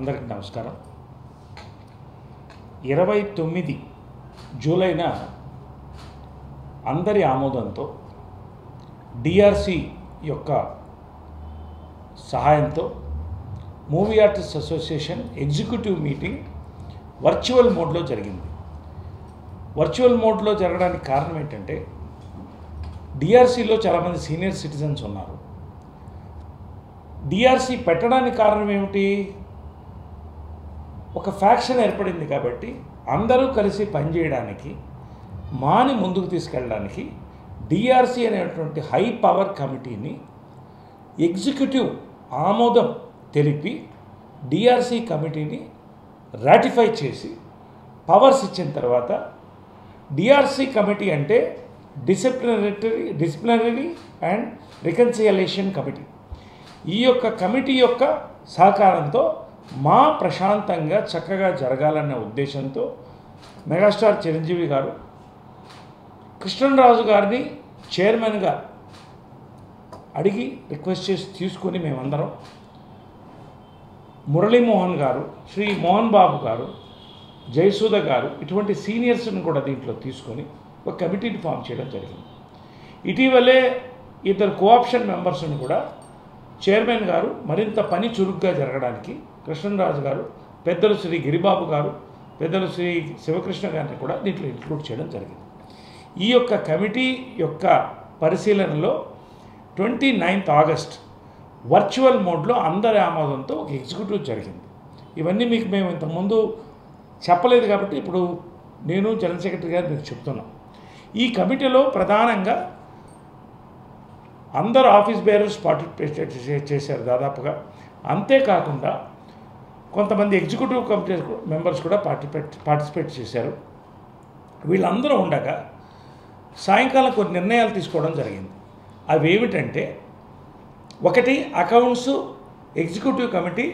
అందరికీ నమస్కారం. 29 జూలైన అందరి ఆమోదంతో డిఆర్సి యొక్క సహాయంతో movie artist association executive meeting virtual మోడ్లో జరిగింది. వర్చువల్ మోడ్లో జరగడానికి కారణం ఏంటంటే డిఆర్సిలో చాలామంది సీనియర్ సిటిజన్స్ ఉన్నారు. డిఆర్సి పెట్టడానికి కారణం ఏమిటి? ఒక ఫ్యాక్షన్ ఏర్పడింది కాబట్టి అందరూ కలిసి పనిచేయడానికి మాని ముందుకు తీసుకెళ్ళడానికి డిఆర్సి అనేటువంటి హై పవర్ కమిటీని ఎగ్జిక్యూటివ్ ఆమోదం తెలిపి డిఆర్సి కమిటీని రాటిఫై చేసి పవర్స్ ఇచ్చిన తర్వాత డిఆర్సి కమిటీ అంటే డిసిప్లినరీ అండ్ రికన్సిలియేషన్ కమిటీ. ఈ యొక్క కమిటీ యొక్క సహకారంతో మా ప్రశాంతంగా చక్కగా జరగాలన్న ఉద్దేశంతో మెగాస్టార్ చిరంజీవి గారు కృష్ణరాజు గారిని చైర్మన్గా అడిగి రిక్వెస్ట్ చేసి తీసుకొని మేమందరం మురళీమోహన్ గారు, శ్రీ మోహన్ బాబు గారు, జయసూద గారు ఇటువంటి సీనియర్స్ని కూడా దీంట్లో తీసుకొని ఒక కమిటీని ఫామ్ చేయడం జరిగింది. ఇటీవలే ఇద్దరు కోఆప్షన్ మెంబర్స్ని కూడా చైర్మన్ గారు మరింత పని చురుగ్గా జరగడానికి కృష్ణరాజు గారు, పెద్దలు శ్రీ గిరిబాబు గారు, పెద్దలు శ్రీ శివకృష్ణ గారిని కూడా దీంట్లో ఇంక్లూడ్ చేయడం జరిగింది. ఈ యొక్క కమిటీ యొక్క పరిశీలనలో 29th ఆగస్ట్ వర్చువల్ మోడ్లో అందరి ఆమోదంతో ఒక ఎగ్జిక్యూటివ్ జరిగింది. ఇవన్నీ మీకు మేము ఇంతకుముందు చెప్పలేదు కాబట్టి ఇప్పుడు నేను జనరల్ సెక్రటరీ గారు మీకు చెప్తున్నాం. ఈ కమిటీలో ప్రధానంగా అందరు ఆఫీస్ బేరర్స్ పార్టిసిపేట్ చేశారు దాదాపుగా. అంతేకాకుండా కొంతమంది ఎగ్జిక్యూటివ్ కమిటీ మెంబర్స్ కూడా పార్టిసిపేట్ చేశారు. వీళ్ళందరూ ఉండగా సాయంకాలం కొన్ని నిర్ణయాలు తీసుకోవడం జరిగింది. అవి ఏమిటంటే, ఒకటి, అకౌంట్స్ ఎగ్జిక్యూటివ్ కమిటీ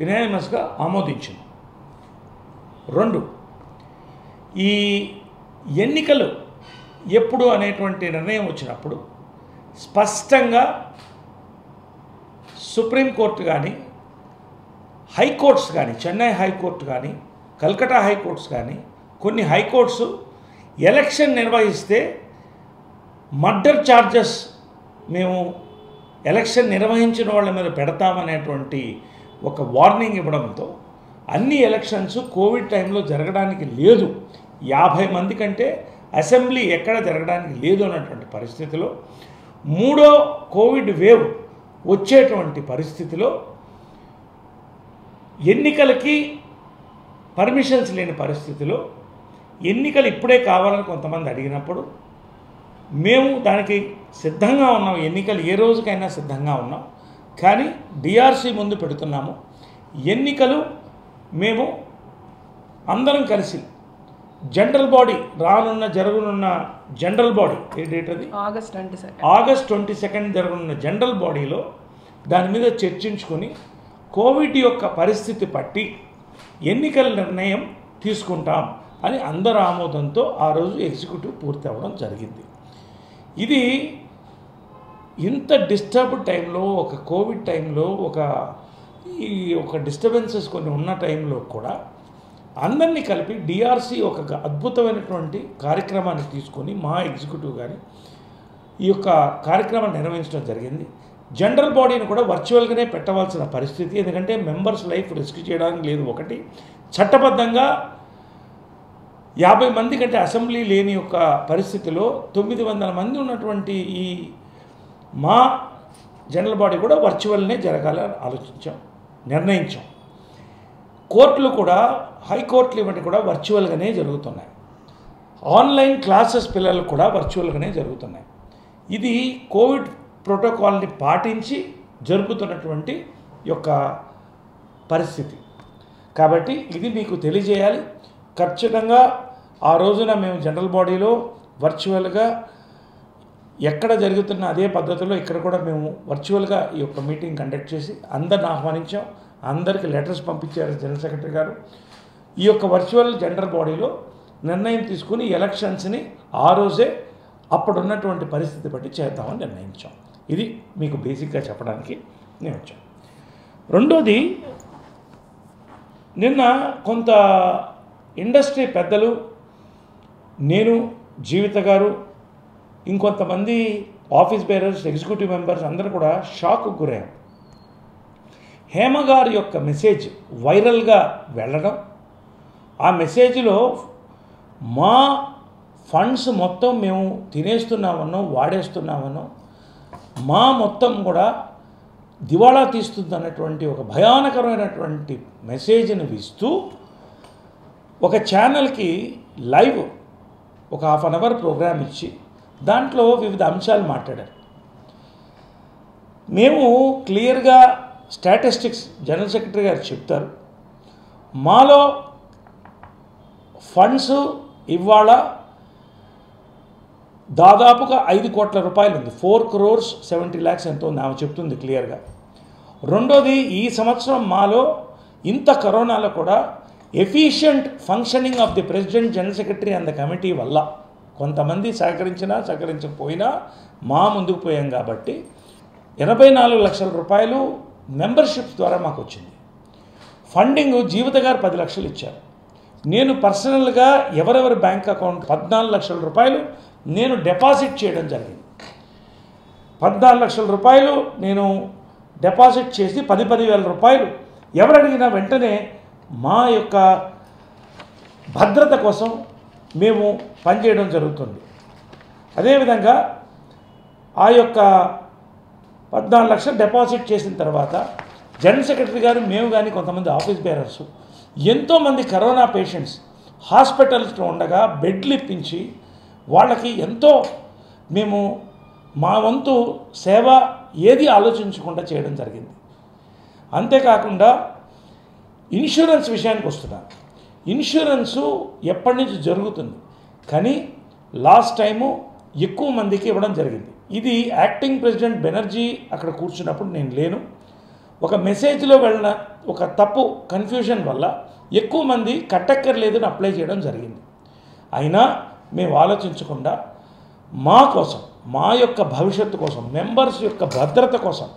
యునానిమస్గా ఆమోదించింది. 2, ఈ ఎన్నికలు ఎప్పుడు అనేటువంటి నిర్ణయం వచ్చినప్పుడు స్పష్టంగా సుప్రీంకోర్టు కానీ, హైకోర్ట్స్ కానీ, చెన్నై హైకోర్టు కానీ, కల్కటా హైకోర్ట్స్ కానీ, కొన్ని హైకోర్ట్స్ ఎలక్షన్ నిర్వహిస్తే మర్డర్ ఛార్జెస్ మేము ఎలక్షన్ నిర్వహించిన వాళ్ళ మీద పెడతామనేటువంటి ఒక వార్నింగ్ ఇవ్వడంతో అన్ని ఎలక్షన్స్ కోవిడ్ టైంలో జరగడానికి లేదు, 50 మంది కంటే అసెంబ్లీ ఎక్కడ జరగడానికి లేదు అన్నటువంటి పరిస్థితిలో, 3వ కోవిడ్ వేవ్ వచ్చేటువంటి పరిస్థితిలో ఎన్నికలకి పర్మిషన్స్ లేని పరిస్థితిలో ఎన్నికలు ఇప్పుడే కావాలని కొంతమంది అడిగినప్పుడు మేము దానికి సిద్ధంగా ఉన్నాం. ఎన్నికలు ఏ రోజుకైనా సిద్ధంగా ఉన్నాం. కానీ డిఆర్సి ముందు పెడుతున్నాము. ఎన్నికలు మేము అందరం కలిసి జనరల్ బాడీ జరగనున్న జనరల్ బాడీ ఏ డేట్ అది? ఆగస్ట్ 22 జరగనున్న జనరల్ బాడీలో దాని మీద చర్చించుకొని కోవిడ్ యొక్క పరిస్థితి పట్టి ఎన్నికల నిర్ణయం తీసుకుంటాం అని అందరి ఆమోదంతో ఆ రోజు ఎగ్జిక్యూటివ్ పూర్తి అవ్వడం జరిగింది. ఇది ఇంత డిస్టర్బ్డ్ టైంలో, ఒక కోవిడ్ టైంలో, ఒక డిస్టర్బెన్సెస్ కొన్ని ఉన్న టైంలో కూడా అందరినీ కలిపి డిఆర్సి ఒక అద్భుతమైనటువంటి కార్యక్రమాన్ని తీసుకొని మా ఎగ్జిక్యూటివ్ కానీ ఈ యొక్క కార్యక్రమాన్ని నిర్వహించడం జరిగింది. జనరల్ బాడీని కూడా వర్చువల్గానే పెట్టవలసిన పరిస్థితి, ఎందుకంటే మెంబర్స్ లైఫ్ రిస్క్ చేయడానికి లేదు. ఒకటి, చట్టబద్ధంగా 50 మంది కంటే అసెంబ్లీ లేని యొక్క పరిస్థితిలో 900 మంది ఉన్నటువంటి ఈ మా జనరల్ బాడీ కూడా వర్చువల్నే జరగాలని నిర్ణయించాం. కోర్టులు కూడా, హైకోర్టులు ఇవన్నీ కూడా వర్చువల్గానే జరుగుతున్నాయి. ఆన్లైన్ క్లాసెస్ పిల్లలకు కూడా వర్చువల్గానే జరుగుతున్నాయి. ఇది కోవిడ్ ప్రోటోకాల్ని పాటించి జరుపుతున్నటువంటి యొక్క పరిస్థితి కాబట్టి ఇది మీకు తెలియజేయాలి. ఖచ్చితంగా ఆ రోజున మేము జనరల్ బాడీలో వర్చువల్గా ఎక్కడ జరుగుతున్న అదే పద్ధతిలో ఇక్కడ కూడా మేము వర్చువల్గా ఈ యొక్క మీటింగ్ కండక్ట్ చేసి అందరిని ఆహ్వానించాం. అందరికీ లెటర్స్ పంపించారు జనరల్ సెక్రటరీ గారు. ఈ యొక్క వర్చువల్ జనరల్ బాడీలో నిర్ణయం తీసుకుని ఎలక్షన్స్ని ఆ రోజే అప్పుడున్నటువంటి పరిస్థితి బట్టి చేద్దామని నిర్ణయించాం. ఇది మీకు బేసిక్గా చెప్పడానికి నేను వచ్చాను. రెండోది, నిన్న కొంత ఇండస్ట్రీ పెద్దలు, నేను, జీవిత గారు, ఇంకొంతమంది ఆఫీస్ బేరర్స్, ఎగ్జిక్యూటివ్ మెంబర్స్ అందరూ కూడా షాక్కు గురయ్యాం. హేమ గారి యొక్క మెసేజ్ వైరల్గా వెళ్ళడం, ఆ మెసేజ్లో మా ఫండ్స్ మొత్తం మేము తినేస్తున్నామనో వాడేస్తున్నామనో, మా మొత్తం కూడా దివాళా తీస్తుందన్నటువంటి ఒక భయానకరమైనటువంటి మెసేజ్ని ఇస్తూ ఒక ఛానల్కి లైవ్ ఒక ½ అన్ అవర్ ప్రోగ్రామ్ ఇచ్చి దాంట్లో వివిధ అంశాలు మాట్లాడారు. మేము క్లియర్గా స్టాటిస్టిక్స్ జనరల్ సెక్రటరీ గారు చెప్తారు, మాలో ఫండ్స్ ఇవాళ దాదాపుగా 5 కోట్ల రూపాయలు ఉంది. 4 crores 70 lakhs ఎంతో ఉంది, ఆమె చెప్తుంది క్లియర్గా. రెండోది, ఈ సంవత్సరం మాలో ఇంత కరోనాలో కూడా efficient functioning of the president, general secretary and the committee వల్ల కొంతమంది సహకరించకపోయినా మా ముందుకు పోయాం కాబట్టి 84 లక్షల రూపాయలు మెంబర్షిప్ ద్వారా మాకు వచ్చింది. ఫండింగ్ జీవిత గారు 10 లక్షలు ఇచ్చారు. నేను పర్సనల్గా ఎవరెవరి బ్యాంక్ అకౌంట్ 14 లక్షల రూపాయలు నేను డిపాజిట్ చేయడం జరిగింది. 14 లక్షల రూపాయలు నేను డిపాజిట్ చేసి 10,000 రూపాయలు ఎవరు అడిగినా వెంటనే మా యొక్క భద్రత కోసం మేము పనిచేయడం జరుగుతుంది. అదేవిధంగా ఆ యొక్క 14 లక్షలు డిపాజిట్ చేసిన తర్వాత జనరల్ సెక్రటరీ గారు, మేము కానీ కొంతమంది ఆఫీస్ బేరర్స్, ఎంతోమంది కరోనా పేషెంట్స్ హాస్పిటల్స్లో ఉండగా బెడ్లు ఇప్పించి వాళ్ళకి ఎంతో మేము మా వంతు సేవ ఏది ఆలోచించకుండా చేయడం జరిగింది. అంతేకాకుండా ఇన్సూరెన్స్ విషయానికి వస్తున్నాను. ఇన్సూరెన్సు ఎప్పటి నుంచి జరుగుతుంది, కానీ లాస్ట్ టైము ఎక్కువ మందికి ఇవ్వడం జరిగింది. ఇది యాక్టింగ్ ప్రెసిడెంట్ బెనర్జీ అక్కడ కూర్చున్నప్పుడు నేను లేను. ఒక మెసేజ్లో వెళ్ళిన ఒక తప్పు కన్ఫ్యూజన్ వల్ల ఎక్కువ మంది కట్టక్కర్లేదని అప్లై చేయడం జరిగింది. అయినా మేము ఆలోచించకుండా మా కోసం, మా యొక్క భవిష్యత్తు కోసం, మెంబర్స్ యొక్క భద్రత కోసం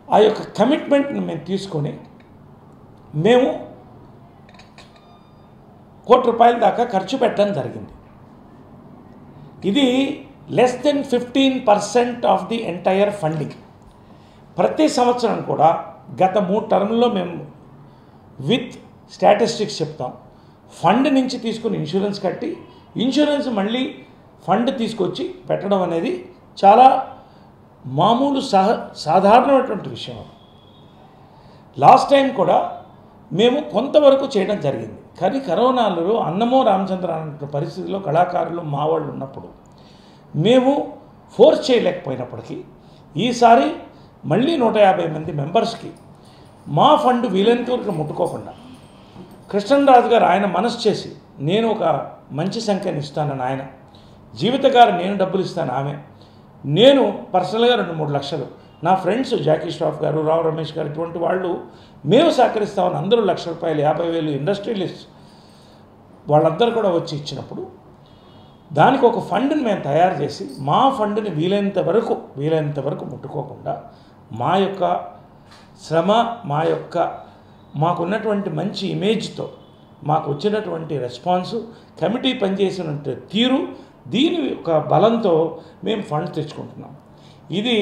ఆ యొక్క కమిట్మెంట్ని మేము తీసుకొని మేము ₹1 కోటి దాకా ఖర్చు పెట్టడం జరిగింది. ఇది less than 15% of the entire funding. ప్రతి సంవత్సరం కూడా గత 3 టర్మ్లో మేము విత్ స్టాటిస్టిక్స్ చెప్తాం. ఫండ్ నుంచి తీసుకుని ఇన్సూరెన్స్ కట్టి, ఇన్సూరెన్స్ మళ్ళీ ఫండ్ తీసుకొచ్చి పెట్టడం అనేది చాలా మామూలు సాధారణమైనటువంటి విషయం. లాస్ట్ టైం కూడా మేము కొంతవరకు చేయడం జరిగింది, కానీ కరోనాలో అన్నమో రామచంద్ర అనే పరిస్థితిలో కళాకారులు మా వాళ్ళు ఉన్నప్పుడు మేము ఫోర్స్ చేయలేకపోయినప్పటికీ ఈసారి మళ్ళీ 150 మంది మెంబర్స్కి మా ఫండ్ వీలైనంత వరకు ముట్టుకోకుండా కృష్ణరాజు గారు ఆయన మనసు చేసి నేను ఒక మంచి సంఖ్యను ఇస్తానని ఆయన, జీవిత గారు నేను డబ్బులు ఇస్తాను ఆమె, నేను పర్సనల్గా 2-3 లక్షలు, నా ఫ్రెండ్స్ జాకీ ష్రాఫ్ గారు, రావు రమేష్ గారు, ఇటువంటి వాళ్ళు మేము సహకరిస్తామని అందరూ ₹1,00,000, 50,000 ఇండస్ట్రియలిస్ట్ వాళ్ళందరూ కూడా వచ్చి ఇచ్చినప్పుడు దానికి ఒక ఫండ్ని మేము తయారు చేసి మా ఫండ్ని వీలైనంత వరకు ముట్టుకోకుండా మా యొక్క శ్రమ, మాకున్నటువంటి మంచి ఇమేజ్తో మాకు వచ్చినటువంటి రెస్పాన్సు, కమిటీ పనిచేసినటువంటి తీరు, దీని యొక్క బలంతో మేము ఫండ్ తెచ్చుకుంటున్నాం. ఇది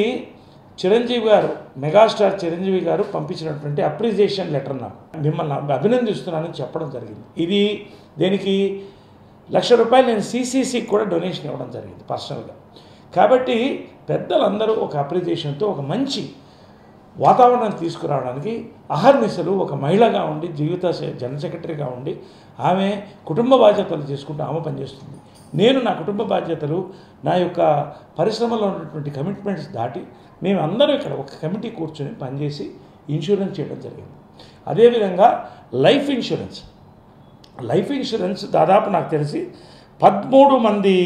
చిరంజీవి గారు, మెగాస్టార్ చిరంజీవి గారు పంపించినటువంటి అప్రిజియేషన్ లెటర్. నాకు మిమ్మల్ని అభినందిస్తున్నానని చెప్పడం జరిగింది. ఇది దీనికి ₹1,00,000 నేను CCCకి కూడా డొనేషన్ ఇవ్వడం జరిగింది పర్సనల్గా. కాబట్టి పెద్దలందరూ ఒక అప్రిజియేషన్తో ఒక మంచి వాతావరణాన్ని తీసుకురావడానికి అహర్నిశలు ఒక మహిళగా ఉండి, జీవిత జనరల్ సెక్రటరీగా ఉండి ఆమె కుటుంబ బాధ్యతలు చేసుకుంటూ ఆమె పనిచేస్తుంది. నేను నా కుటుంబ బాధ్యతలు, నా యొక్క పరిశ్రమలో ఉన్నటువంటి కమిట్మెంట్స్ దాటి మేము అందరూ ఇక్కడ ఒక కమిటీ కూర్చొని పనిచేసి ఇన్సూరెన్స్ చేయడం జరిగింది. అదేవిధంగా లైఫ్ ఇన్సూరెన్స్ దాదాపు నాకు తెలిసి 13 మంది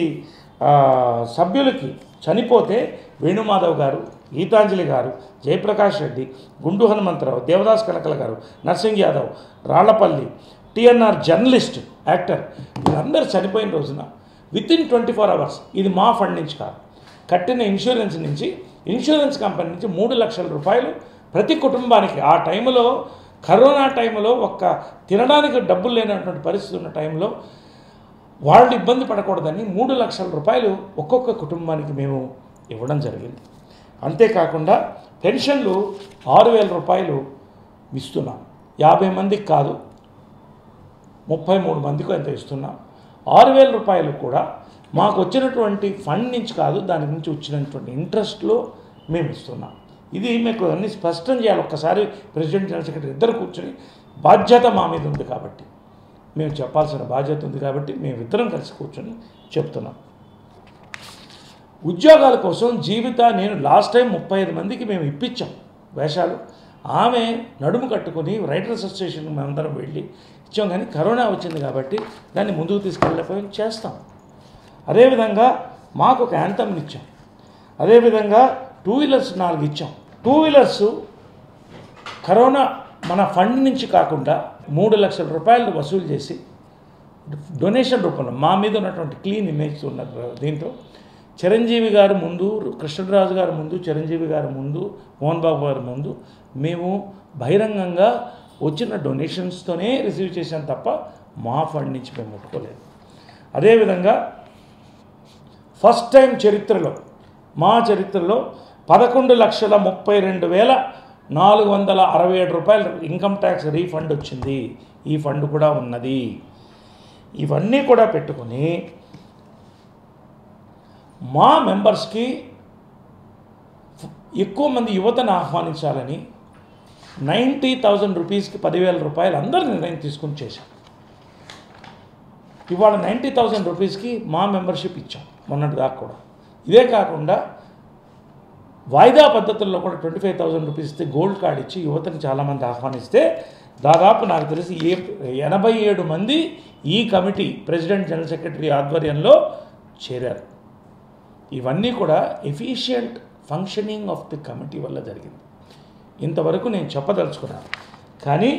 సభ్యులకి చనిపోతే వేణుమాధవ్ గారు, గీతాంజలి గారు, జయప్రకాష్ రెడ్డి, గుండు హనుమంతరావు, దేవదాస్ కనకల గారు, nursing Yadav, Rallapalli, TNR journalist, actor, వీళ్ళందరూ చనిపోయిన రోజున వితిన్ 24 hours, ఇది మా ఫండ్ నుంచి కాదు, కట్టిన ఇన్సూరెన్స్ నుంచి, ఇన్సూరెన్స్ కంపెనీ నుంచి ₹3 లక్షల ప్రతి కుటుంబానికి. ఆ టైంలో కరోనా టైంలో తినడానికి డబ్బులు లేనటువంటి పరిస్థితి ఉన్న టైంలో వాళ్ళు ఇబ్బంది పడకూడదని 3 లక్షల రూపాయలు ఒక్కొక్క కుటుంబానికి మేము ఇవ్వడం జరిగింది. అంతేకాకుండా పెన్షన్లు 6,000 రూపాయలు ఇస్తున్నాం. 50 మందికి కాదు, 33 మందికి ఎంత ఇస్తున్నాం. 6,000 రూపాయలు కూడా మాకు వచ్చినటువంటి ఫండ్ నుంచి కాదు, దాని నుంచి వచ్చినటువంటి ఇంట్రెస్ట్లో మేము ఇస్తున్నాం. ఇది మీకు అన్ని స్పష్టం చేయాలి. ఒక్కసారి ప్రెసిడెంట్ జనరల్ సెక్రటరీ ఇద్దరు కూర్చొని బాధ్యత మా మీద ఉంది కాబట్టి, మేము చెప్పాల్సిన బాధ్యత ఉంది కాబట్టి మేము ఇద్దరం కలిసి కూర్చొని చెప్తున్నాం. ఉద్యోగాల కోసం జీవిత నేను లాస్ట్ టైం 35 మందికి మేము ఇప్పించాం వేషాలు. ఆమె నడుము కట్టుకొని రైటర్స్ అసోసియేషన్కి మేమందరం వెళ్ళి ఇచ్చాం. కానీ కరోనా వచ్చింది కాబట్టి దాన్ని ముందుకు తీసుకెళ్ళకపోయి చేస్తాం. అదేవిధంగా మాకు ఒక యాంథమ్ని ఇచ్చాం. అదేవిధంగా 2 వీలర్స్ 4 ఇచ్చాం. 2 వీలర్స్ కరోనా మన ఫండ్ నుంచి కాకుండా 3 లక్షల రూపాయలు వసూలు చేసి డొనేషన్ రూపంలో మా మీద ఉన్నటువంటి క్లీన్ ఇమేజ్ ఉన్న దీంతో చిరంజీవి గారు ముందు, కృష్ణరాజు గారు ముందు, చిరంజీవి గారు ముందు, మోహన్ బాబు గారు ముందు మేము బహిరంగంగా వచ్చిన డొనేషన్స్తోనే రిసీవ్ చేశాం తప్ప మా ఫండ్ నుంచి మేము ముట్టుకోలేదు. అదేవిధంగా ఫస్ట్ టైం చరిత్రలో మా చరిత్రలో 11,32,467 రూపాయలు ఇన్కమ్ ట్యాక్స్ రీఫండ్ వచ్చింది. ఈ ఫండ్ కూడా ఉన్నది. ఇవన్నీ కూడా పెట్టుకొని మా మెంబర్స్కి ఎక్కువ మంది యువతను ఆహ్వానించాలని 90,000 రూపీస్కి 10,000 రూపాయలు అందరూ నిర్ణయం తీసుకుని చేశాం. ఇవాళ 90,000 రూపీస్కి మా మెంబర్షిప్ ఇచ్చాం మొన్నటి దాకా కూడా. ఇదే కాకుండా వాయిదా పద్ధతుల్లో కూడా 25,000 రూపీస్ ఇస్తే గోల్డ్ కార్డ్ ఇచ్చి యువతని చాలామంది ఆహ్వానిస్తే దాదాపు నాకు తెలిసి 87 మంది ఈ కమిటీ ప్రెసిడెంట్ జనరల్ సెక్రటరీ ఆధ్వర్యంలో చేరారు. ఇవన్నీ కూడా efficient functioning of the committee వల్ల జరిగింది. ఇంతవరకు నేను చెప్పదలుచుకున్నాను. కానీ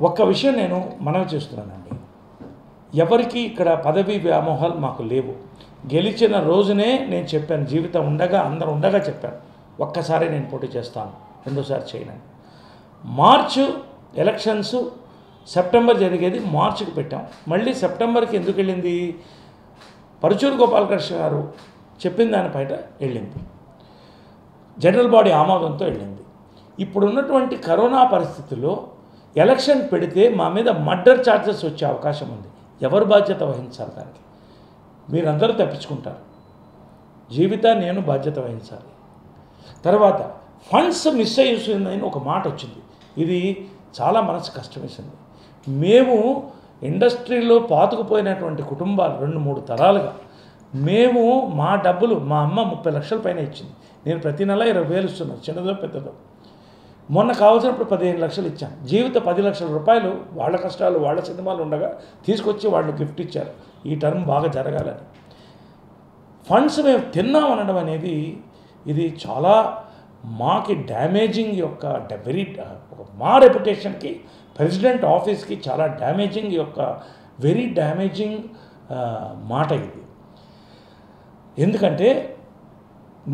ఒక్క విషయం నేను మనవి చేస్తున్నానండి. ఎవరికి ఇక్కడ పదవి వ్యామోహాలు మాకు లేవు. గెలిచిన రోజునే నేను చెప్పాను, జీవితం ఉండగా అందరూ ఉండగా చెప్పాను, ఒక్కసారి నేను పోటీ చేస్తాను, రెండోసారి చేయను. మార్చు ఎలక్షన్స్ సెప్టెంబర్ జరిగేది మార్చికి పెట్టాం. మళ్ళీ సెప్టెంబర్కి ఎందుకు వెళ్ళింది? పరుచూరు గోపాలకృష్ణ గారు చెప్పిన దానిపైన వెళ్ళింది. జనరల్ బాడీ ఆమోదంతో వెళ్ళింది. ఇప్పుడున్నటువంటి కరోనా పరిస్థితుల్లో ఎలక్షన్ పెడితే మా మీద మర్డర్ ఛార్జెస్ వచ్చే అవకాశం ఉంది. ఎవరు బాధ్యత వహించాలి? దానికి మీరందరూ తప్పించుకుంటారు. జీవిత నేను బాధ్యత వహించాలి. తర్వాత ఫండ్స్ మిస్ అయ్యిందని ఒక మాట వచ్చింది. ఇది చాలా మనసు కష్టం వేసింది. మేము ఇండస్ట్రీలో పాతుకుపోయినటువంటి కుటుంబాలు 2-3 తరాలుగా మేము మా డబ్బులు మా అమ్మ 30 లక్షల పైన ఇచ్చింది. నేను ప్రతి నెల 20,000 ఇస్తున్నాను, చిన్నదో పెద్దదో. మొన్న కావాల్సినప్పుడు 15 లక్షలు ఇచ్చాను. జీవిత 10 లక్షల రూపాయలు వాళ్ళ కష్టాలు వాళ్ళ సినిమాలు ఉండగా తీసుకొచ్చి వాళ్ళు గిఫ్ట్ ఇచ్చారు ఈ టర్మ్ బాగా జరగాలని. ఫండ్స్ మేము తిన్నామనడం అనేది ఇది చాలా మాకి డ్యామేజింగ్ యొక్క మా రెప్యుటేషన్కి, ప్రెసిడెంట్ ఆఫీస్కి చాలా డ్యామేజింగ్ యొక్క వెరీ డ్యామేజింగ్ మాట ఇది. ఎందుకంటే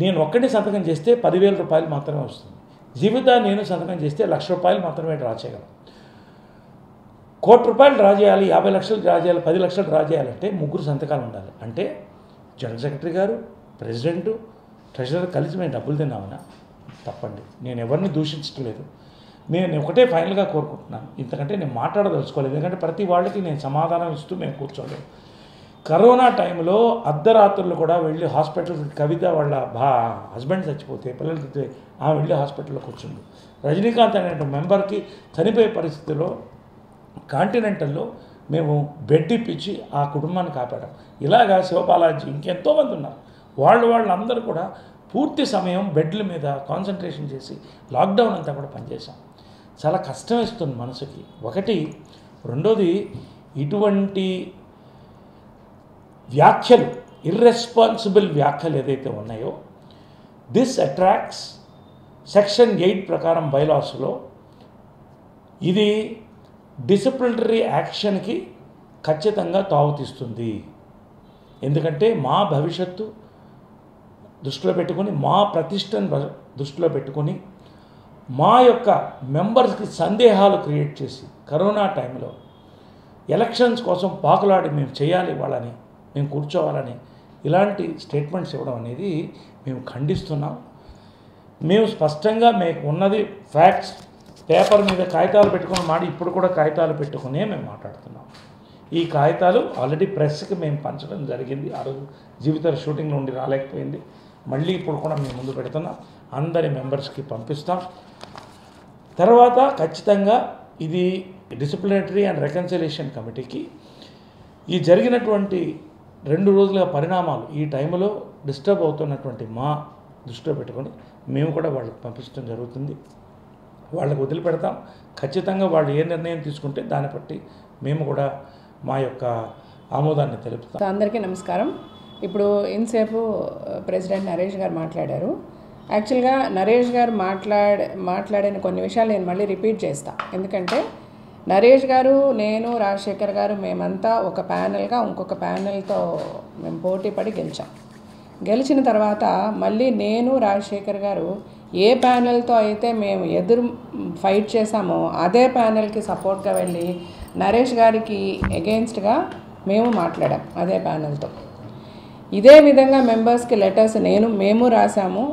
నేను ఒక్కడే సంతకం చేస్తే 10,000 రూపాయలు మాత్రమే వస్తుంది. జీవిత నేను సంతకం చేస్తే 1,00,000 రూపాయలు మాత్రమే డ్రా చేయగలం. 1 కోటి రూపాయలు డ్రా చేయాలి, 50 లక్షలు డ్రా చేయాలి, 10 లక్షలు డ్రా చేయాలంటే 3 సంతకాలు ఉండాలి. అంటే జనరల్ సెక్రటరీ గారు, ప్రెసిడెంటు, ట్రెజరర్ కలిసి మేము డబ్బులు తిన్నామన్నా తప్పండి. నేను ఎవరిని దూషించట్లేదు. నేను ఒకటే ఫైనల్గా కోరుకుంటున్నాను, ఇంతకంటే నేను మాట్లాడదలుచుకోలేదు. ఎందుకంటే ప్రతి వాళ్ళకి నేను సమాధానం ఇస్తూ మేము కూర్చోలేదు. కరోనా టైంలో అర్ధరాత్రులు కూడా వెళ్ళి హాస్పిటల్, కవిత వాళ్ళ హస్బెండ్ చచ్చిపోతే పిల్లలకి ఆమె వెళ్ళి హాస్పిటల్లో కూర్చుంది. రజనీకాంత్ అనే మెంబర్కి చనిపోయే పరిస్థితిలో కాంటినెంటల్లో మేము బెడ్ ఇప్పించి ఆ కుటుంబాన్ని కాపాడాం. ఇలాగా శివబాలాజీ ఇంకెంతోమంది ఉన్నారు. వాళ్ళందరూ కూడా పూర్తి సమయం బెడ్ల మీద కాన్సన్ట్రేషన్ చేసి లాక్డౌన్ అంతా కూడా పనిచేశాం. చాలా కష్టం ఇస్తుంది మనసుకి ఒకటి. రెండోది, ఇటువంటి వ్యాఖ్యలు, ఇర్రెస్పాన్సిబుల్ వ్యాఖ్యలు ఏదైతే ఉన్నాయో, దిస్ అట్రాక్ట్స్ సెక్షన్ 8 ప్రకారం బైలాస్లో ఇది డిసిప్లినరీ యాక్షన్కి ఖచ్చితంగా తావుతీస్తుంది. ఎందుకంటే మా భవిష్యత్తు దృష్టిలో పెట్టుకొని, మా ప్రతిష్టను దృష్టిలో పెట్టుకొని మా యొక్క మెంబర్స్కి సందేహాలు క్రియేట్ చేసి కరోనా టైంలో ఎలక్షన్స్ కోసం పాకులాడి మేము చేయాలి వాళ్ళని, మేము కూర్చోవాలని ఇలాంటి స్టేట్మెంట్స్ ఇవ్వడం అనేది మేము ఖండిస్తున్నాం. మేము స్పష్టంగా మీకు ఉన్నది ఫ్యాక్ట్స్, పేపర్ మీద కాగితాలు పెట్టుకుని ఇప్పుడు కూడా కాగితాలు పెట్టుకునే మేము మాట్లాడుతున్నాం. ఈ కాగితాలు ఆల్రెడీ ప్రెస్కి మేము పంచడం జరిగింది. ఆ రోజు జీవిత షూటింగ్ నుండి రాలేకపోయింది, మళ్ళీ ఇప్పుడు కూడా మేము ముందు పెడుతున్నాం. అందరి మెంబర్స్కి పంపిస్తాం. తర్వాత ఖచ్చితంగా ఇది డిసిప్లినరీ అండ్ రికన్సిలియేషన్ కమిటీకి ఈ జరిగినటువంటి 2 రోజులుగా పరిణామాలు ఈ టైంలో డిస్టర్బ్ అవుతున్నటువంటి మా దృష్టిలో పెట్టుకొని మేము కూడా వాళ్ళకి పంపించడం జరుగుతుంది. వాళ్ళకి వదిలిపెడతాం. ఖచ్చితంగా వాళ్ళు ఏ నిర్ణయం తీసుకుంటే దాన్ని బట్టి మేము కూడా మా యొక్క ఆమోదాన్ని తెలుపుతాం. అందరికీ నమస్కారం. ఇప్పుడు ఇంతసేపు ప్రెసిడెంట్ నరేష్ గారు మాట్లాడారు. యాక్చువల్గా నరేష్ గారు మాట్లాడిన కొన్ని విషయాలు నేను మళ్ళీ రిపీట్ చేస్తాను. ఎందుకంటే నరేష్ గారు, నేను, రాజశేఖర్ గారు మేమంతా ఒక ప్యానెల్గా ఇంకొక ప్యానెల్తో మేము పోటీ పడి గెలిచిన తర్వాత మళ్ళీ నేను, రాజశేఖర్ గారు ఏ ప్యానెల్తో అయితే మేము ఎదురు ఫైట్ చేశామో అదే ప్యానెల్కి సపోర్ట్గా వెళ్ళి నరేష్ గారికి ఎగెయిన్స్ట్గా మేము మాట్లాడాం. అదే ప్యానెల్తో ఇదే విధంగా మెంబర్స్కి లెటర్స్ మేము రాసాము.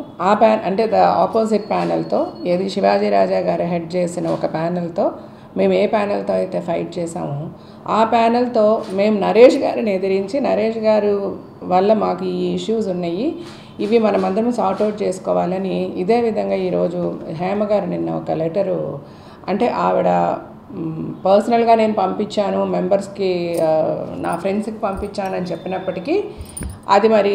అంటే ఆపోజిట్ ప్యానెల్తో, ఏది శివాజీ రాజా గారు హెడ్ చేసిన ఒక ప్యానెల్తో మేము ఏ ప్యానెల్తో అయితే ఫైట్ చేసామో ఆ ప్యానెల్తో మేము నరేష్ గారిని ఎదిరించి, నరేష్ గారు వల్ల మాకు ఈ ఇష్యూస్ ఉన్నాయి, ఇవి మనమందరం సార్ట్అవుట్ చేసుకోవాలని ఇదే విధంగా ఈరోజు హేమ గారు నిన్న ఒక లెటరు, అంటే ఆవిడ పర్సనల్గా నేను పంపించాను, మెంబర్స్కి నా ఫ్రెండ్స్కి పంపించానని చెప్పినప్పటికీ అది మరి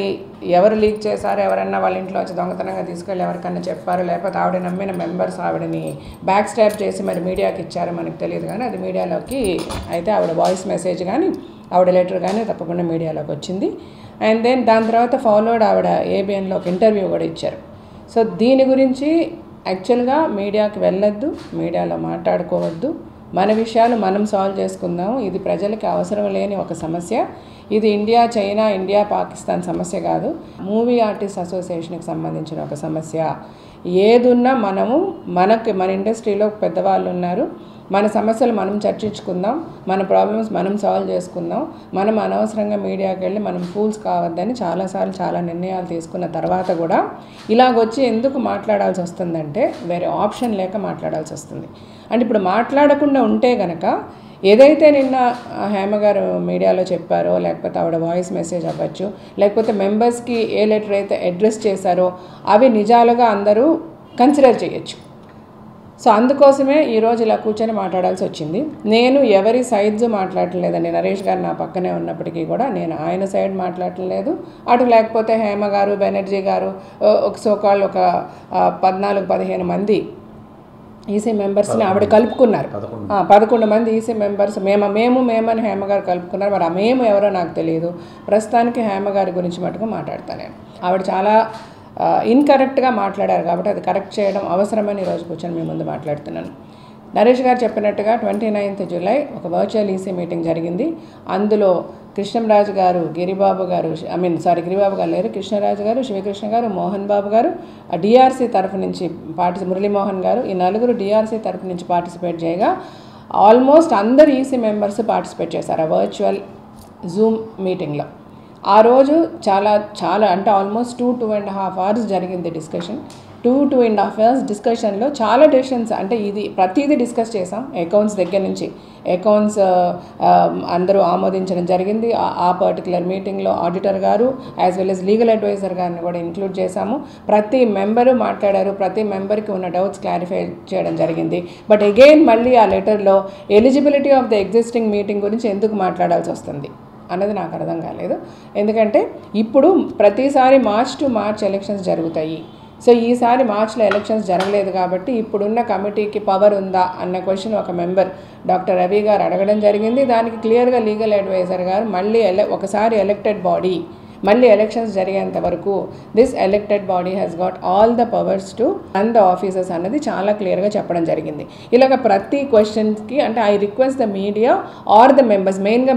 ఎవరు లీక్ చేశారు, ఎవరన్నా వాళ్ళ ఇంట్లో వచ్చి దొంగతనంగా తీసుకెళ్ళి ఎవరికన్నా చెప్పారు, లేకపోతే ఆవిడ నమ్మిన మెంబర్స్ ఆవిడని బ్యాక్ స్టాప్ చేసి మరి మీడియాకి ఇచ్చారో మనకు తెలియదు. కానీ అది మీడియాలోకి అయితే ఆవిడ వాయిస్ మెసేజ్ కానీ ఆవిడ లెటర్ కానీ తప్పకుండా మీడియాలోకి వచ్చింది. అండ్ దెన్ దాని తర్వాత ఫాలోడ్ ఆవిడ ఏబిఎన్లో ఒక ఇంటర్వ్యూ కూడా ఇచ్చారు. సో దీని గురించి యాక్చువల్గా మీడియాకి వెళ్ళొద్దు, మీడియాలో మాట్లాడుకోవద్దు, మన విషయాలు మనం సాల్వ్ చేసుకుందాము. ఇది ప్రజలకి అవసరం లేని ఒక సమస్య. ఇది ఇండియా, చైనా, ఇండియా, పాకిస్తాన్ సమస్య కాదు, మూవీ ఆర్టిస్ట్ అసోసియేషన్కి సంబంధించిన ఒక సమస్య. ఏదున్నా మన ఇండస్ట్రీలో పెద్దవాళ్ళు ఉన్నారు, మన సమస్యలు మనం చర్చించుకుందాం, మన ప్రాబ్లమ్స్ మనం సాల్వ్ చేసుకుందాం. మనం అనవసరంగా మీడియాకి వెళ్ళి మనం ఫూల్స్ కావద్దని చాలాసార్లు చాలా నిర్ణయాలు తీసుకున్న తర్వాత కూడా ఇలాగొచ్చి ఎందుకు మాట్లాడాల్సి వస్తుందంటే వేరే ఆప్షన్ లేక మాట్లాడాల్సి వస్తుంది. అంటే ఇప్పుడు మాట్లాడకుండా ఉంటే గనక ఏదైతే నిన్న హేమ గారు మీడియాలో చెప్పారో, లేకపోతే ఆవిడ వాయిస్ మెసేజ్ అవ్వచ్చు, లేకపోతే మెంబర్స్కి ఏ లెటర్ అయితే అడ్రస్ చేశారో అవి నిజాలుగా అందరూ కన్సిడర్ చేయొచ్చు. సో అందుకోసమే ఈరోజు ఇలా కూర్చొని మాట్లాడాల్సి వచ్చింది. నేను ఎవరి సైడ్స్ మాట్లాడలేదండి. నరేష్ గారు నా పక్కనే ఉన్నప్పటికీ కూడా నేను ఆయన సైడ్ మాట్లాడలేదు. అటు లేకపోతే హేమ గారు, బెనర్జీ గారు, ఒక సోకాళ్ళు ఒక 14-15 మంది ఈసీ మెంబర్స్ని ఆవిడ కలుపుకున్నారు. 11 మంది ఈసీ మెంబర్స్ మేమని హేమ గారు కలుపుకున్నారు. మరి మేము ఎవరో నాకు తెలియదు. ప్రస్తుతానికి హేమ గారి గురించి మటుకు మాట్లాడతాను నేను. ఆవిడ చాలా ఇన్కరెక్ట్గా మాట్లాడారు కాబట్టి అది కరెక్ట్ చేయడం అవసరమని ఈరోజు కూర్చొని మీ ముందు మాట్లాడుతున్నాను. నరేష్ గారు చెప్పినట్టుగా 29th జూలై ఒక వర్చువల్ ఈసీ మీటింగ్ జరిగింది. అందులో కృష్ణరాజు గారు, గిరిబాబు గారు లేరు, కృష్ణరాజు గారు, శివకృష్ణ గారు, మోహన్ బాబు గారు, డిఆర్సీ తరఫు నుంచి మురళీమోహన్ గారు, ఈ నలుగురు డిఆర్సీ తరఫు నుంచి పార్టిసిపేట్ చేయగా ఆల్మోస్ట్ అందరు ఈసీ మెంబర్స్ పార్టిసిపేట్ చేశారు ఆ వర్చువల్ జూమ్ మీటింగ్లో. ఆ రోజు చాలా అంటే ఆల్మోస్ట్ 2.5 hours జరిగింది డిస్కషన్. 2.5 hours డిస్కషన్లో చాలా డెసిషన్స్, అంటే ఇది ప్రతిదీ డిస్కస్ చేసాం. అకౌంట్స్ దగ్గర నుంచి అకౌంట్స్ అందరూ ఆమోదించడం జరిగింది. ఆ పర్టికులర్ మీటింగ్లో ఆడిటర్ గారు as well as legal advisor గారిని కూడా ఇంక్లూడ్ చేశాము. ప్రతి మెంబరు మాట్లాడారు, ప్రతి మెంబర్కి ఉన్న డౌట్స్ క్లారిఫై చేయడం జరిగింది. బట్ అగైన్ మళ్ళీ ఆ లెటర్లో eligibility of the existing meeting గురించి ఎందుకు మాట్లాడాల్సి వస్తుంది అన్నది నాకు అర్థం కాలేదు. ఎందుకంటే ఇప్పుడు ప్రతిసారి మార్చ్ టు మార్చ్ ఎలక్షన్స్ జరుగుతాయి. సో ఈసారి మార్చ్లో ఎలక్షన్స్ జరగలేదు కాబట్టి ఇప్పుడున్న కమిటీకి పవర్ ఉందా అన్న క్వశ్చన్ ఒక మెంబర్ డాక్టర్ రవి గారు అడగడం జరిగింది. దానికి క్లియర్గా లీగల్ అడ్వైజర్ గారు మళ్ళీ ఒకసారి ఎలక్టెడ్ బాడీ మళ్ళీ ఎలక్షన్స్ జరిగేంత వరకు this elected body has got all the powers to run the officers అన్నది చాలా క్లియర్గా చెప్పడం జరిగింది. ఇలాగ ప్రతి క్వశ్చన్స్కి అంటే I request the media or the members, మెయిన్గా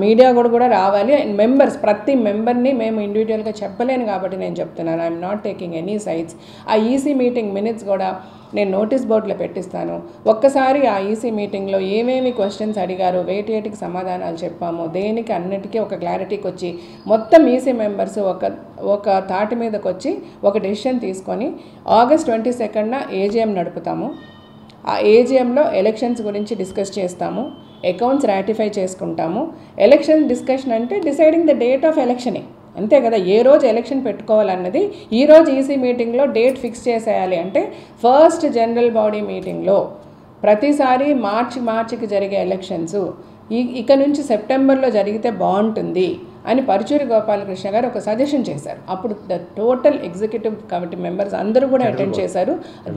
మీడియా కూడా రావాలి. అండ్ మెంబర్స్, ప్రతి మెంబర్ని మేము ఇండివిజువల్గా చెప్పలేను కాబట్టి నేను చెప్తున్నాను. I'm not taking any sides. ఆ ఈసీ మీటింగ్ మినిట్స్ కూడా నేను నోటీస్ బోర్డులో పెట్టిస్తాను. ఒక్కసారి ఆ ఈసీ మీటింగ్లో ఏమేమి క్వశ్చన్స్ అడిగారో వేటికి సమాధానాలు చెప్పాము, దేనికి అన్నిటికీ ఒక క్లారిటీకి వచ్చి మొత్తం ఈసీ మెంబర్స్ ఒక తాటి మీదకి వచ్చి ఒక డెసిషన్ తీసుకొని ఆగస్ట్ 22న ఏజీఎం నడుపుతాము. ఆ ఏజీఎంలో ఎలక్షన్స్ గురించి డిస్కస్ చేస్తాము, అకౌంట్స్ రాటిఫై చేసుకుంటాము. ఎలక్షన్ డిస్కషన్ అంటే డిసైడింగ్ ద డేట్ ఆఫ్ ఎలక్షనే, అంతే కదా. ఏ రోజు ఎలక్షన్ పెట్టుకోవాలన్నది ఈరోజు ఈసీ మీటింగ్లో డేట్ ఫిక్స్ చేసేయాలి. అంటే ఫస్ట్ జనరల్ బాడీ మీటింగ్లో ప్రతిసారి మార్చికి జరిగే ఎలక్షన్స్ ఇక నుంచి సెప్టెంబర్లో జరిగితే బాగుంటుంది అని పరుచూరి గోపాలకృష్ణ గారు ఒక సజెషన్ చేశారు. అప్పుడు the total executive committee members అందరూ కూడా అటెండ్ చేశారు.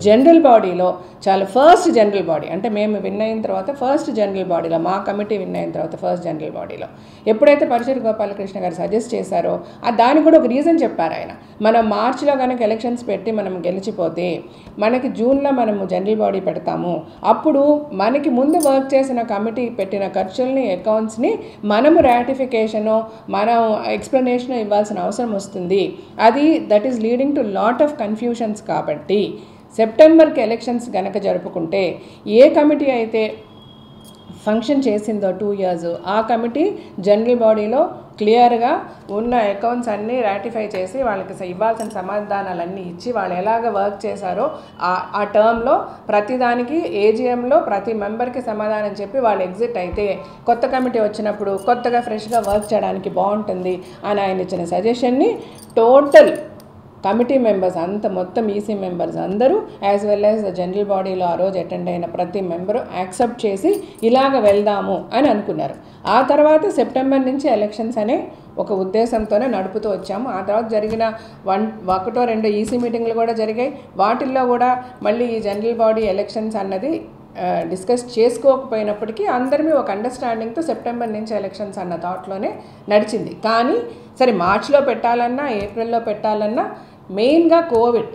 జనరల్ బాడీలో చాలా ఫస్ట్ జనరల్ బాడీ అంటే మేము విన్ అయిన తర్వాత ఫస్ట్ జనరల్ బాడీలో, మా కమిటీ విన్ అయిన తర్వాత ఫస్ట్ జనరల్ బాడీలో ఎప్పుడైతే పరుచూరి గోపాలకృష్ణ గారు సజెస్ట్ చేశారో దానికి కూడా ఒక రీజన్ చెప్పారు ఆయన. మనం మార్చిలో కనుక ఎలక్షన్స్ పెట్టి మనం గెలిచిపోతే మనకి జూన్లో మనము జనరల్ బాడీ పెడతాము. అప్పుడు మనకి ముందు వర్క్ చేసిన కమిటీ పెట్టిన ఖర్చుల్ని, అకౌంట్స్ని మనము రాటిఫికేషను, మనం ఎక్స్ప్లెనేషన్ ఇవ్వాల్సిన అవసరం వస్తుంది. అది that is leading to lot of confusions. కాబట్టి సెప్టెంబర్కి ఎలక్షన్స్ కనుక జరుపుకుంటే ఏ కమిటీ అయితే ఫంక్షన్ చేసిందో 2 years ఆ కమిటీ జనరల్ బాడీలో క్లియర్గా ఉన్న అకౌంట్స్ అన్నీ రాటిఫై చేసి వాళ్ళకి ఇవ్వాల్సిన సమాధానాలన్నీ ఇచ్చి వాళ్ళు ఎలాగ వర్క్ చేశారో ఆ టర్మ్లో ప్రతిదానికి ఏజీఎంలో ప్రతి మెంబర్కి సమాధానం చెప్పి వాళ్ళు ఎగ్జిట్ అయితే కొత్త కమిటీ వచ్చినప్పుడు కొత్తగా ఫ్రెష్గా వర్క్ చేయడానికి బాగుంటుంది అని ఆయన ఇచ్చిన సజెషన్ని టోటల్ కమిటీ మెంబర్స్ మొత్తం ఈసీ మెంబర్స్ అందరూ as well as the general బాడీలో ఆ రోజు అటెండ్ అయిన ప్రతి మెంబరు యాక్సెప్ట్ చేసి ఇలాగ వెళ్దాము అని అనుకున్నారు. ఆ తర్వాత సెప్టెంబర్ నుంచి ఎలక్షన్స్ అనే ఒక ఉద్దేశంతోనే నడుపుతూ వచ్చాము. ఆ తర్వాత జరిగిన 1-2 ఈసీ మీటింగ్లు కూడా జరిగాయి. వాటిల్లో కూడా మళ్ళీ ఈ జనరల్ బాడీ ఎలక్షన్స్ అన్నది డిస్కస్ చేసుకోకపోయినప్పటికీ అందరిమీ ఒక అండర్స్టాండింగ్తో సెప్టెంబర్ నుంచి ఎలక్షన్స్ అన్న థాట్లోనే నడిచింది. కానీ సరే మార్చిలో పెట్టాలన్నా ఏప్రిల్లో పెట్టాలన్నా మెయిన్గా కోవిడ్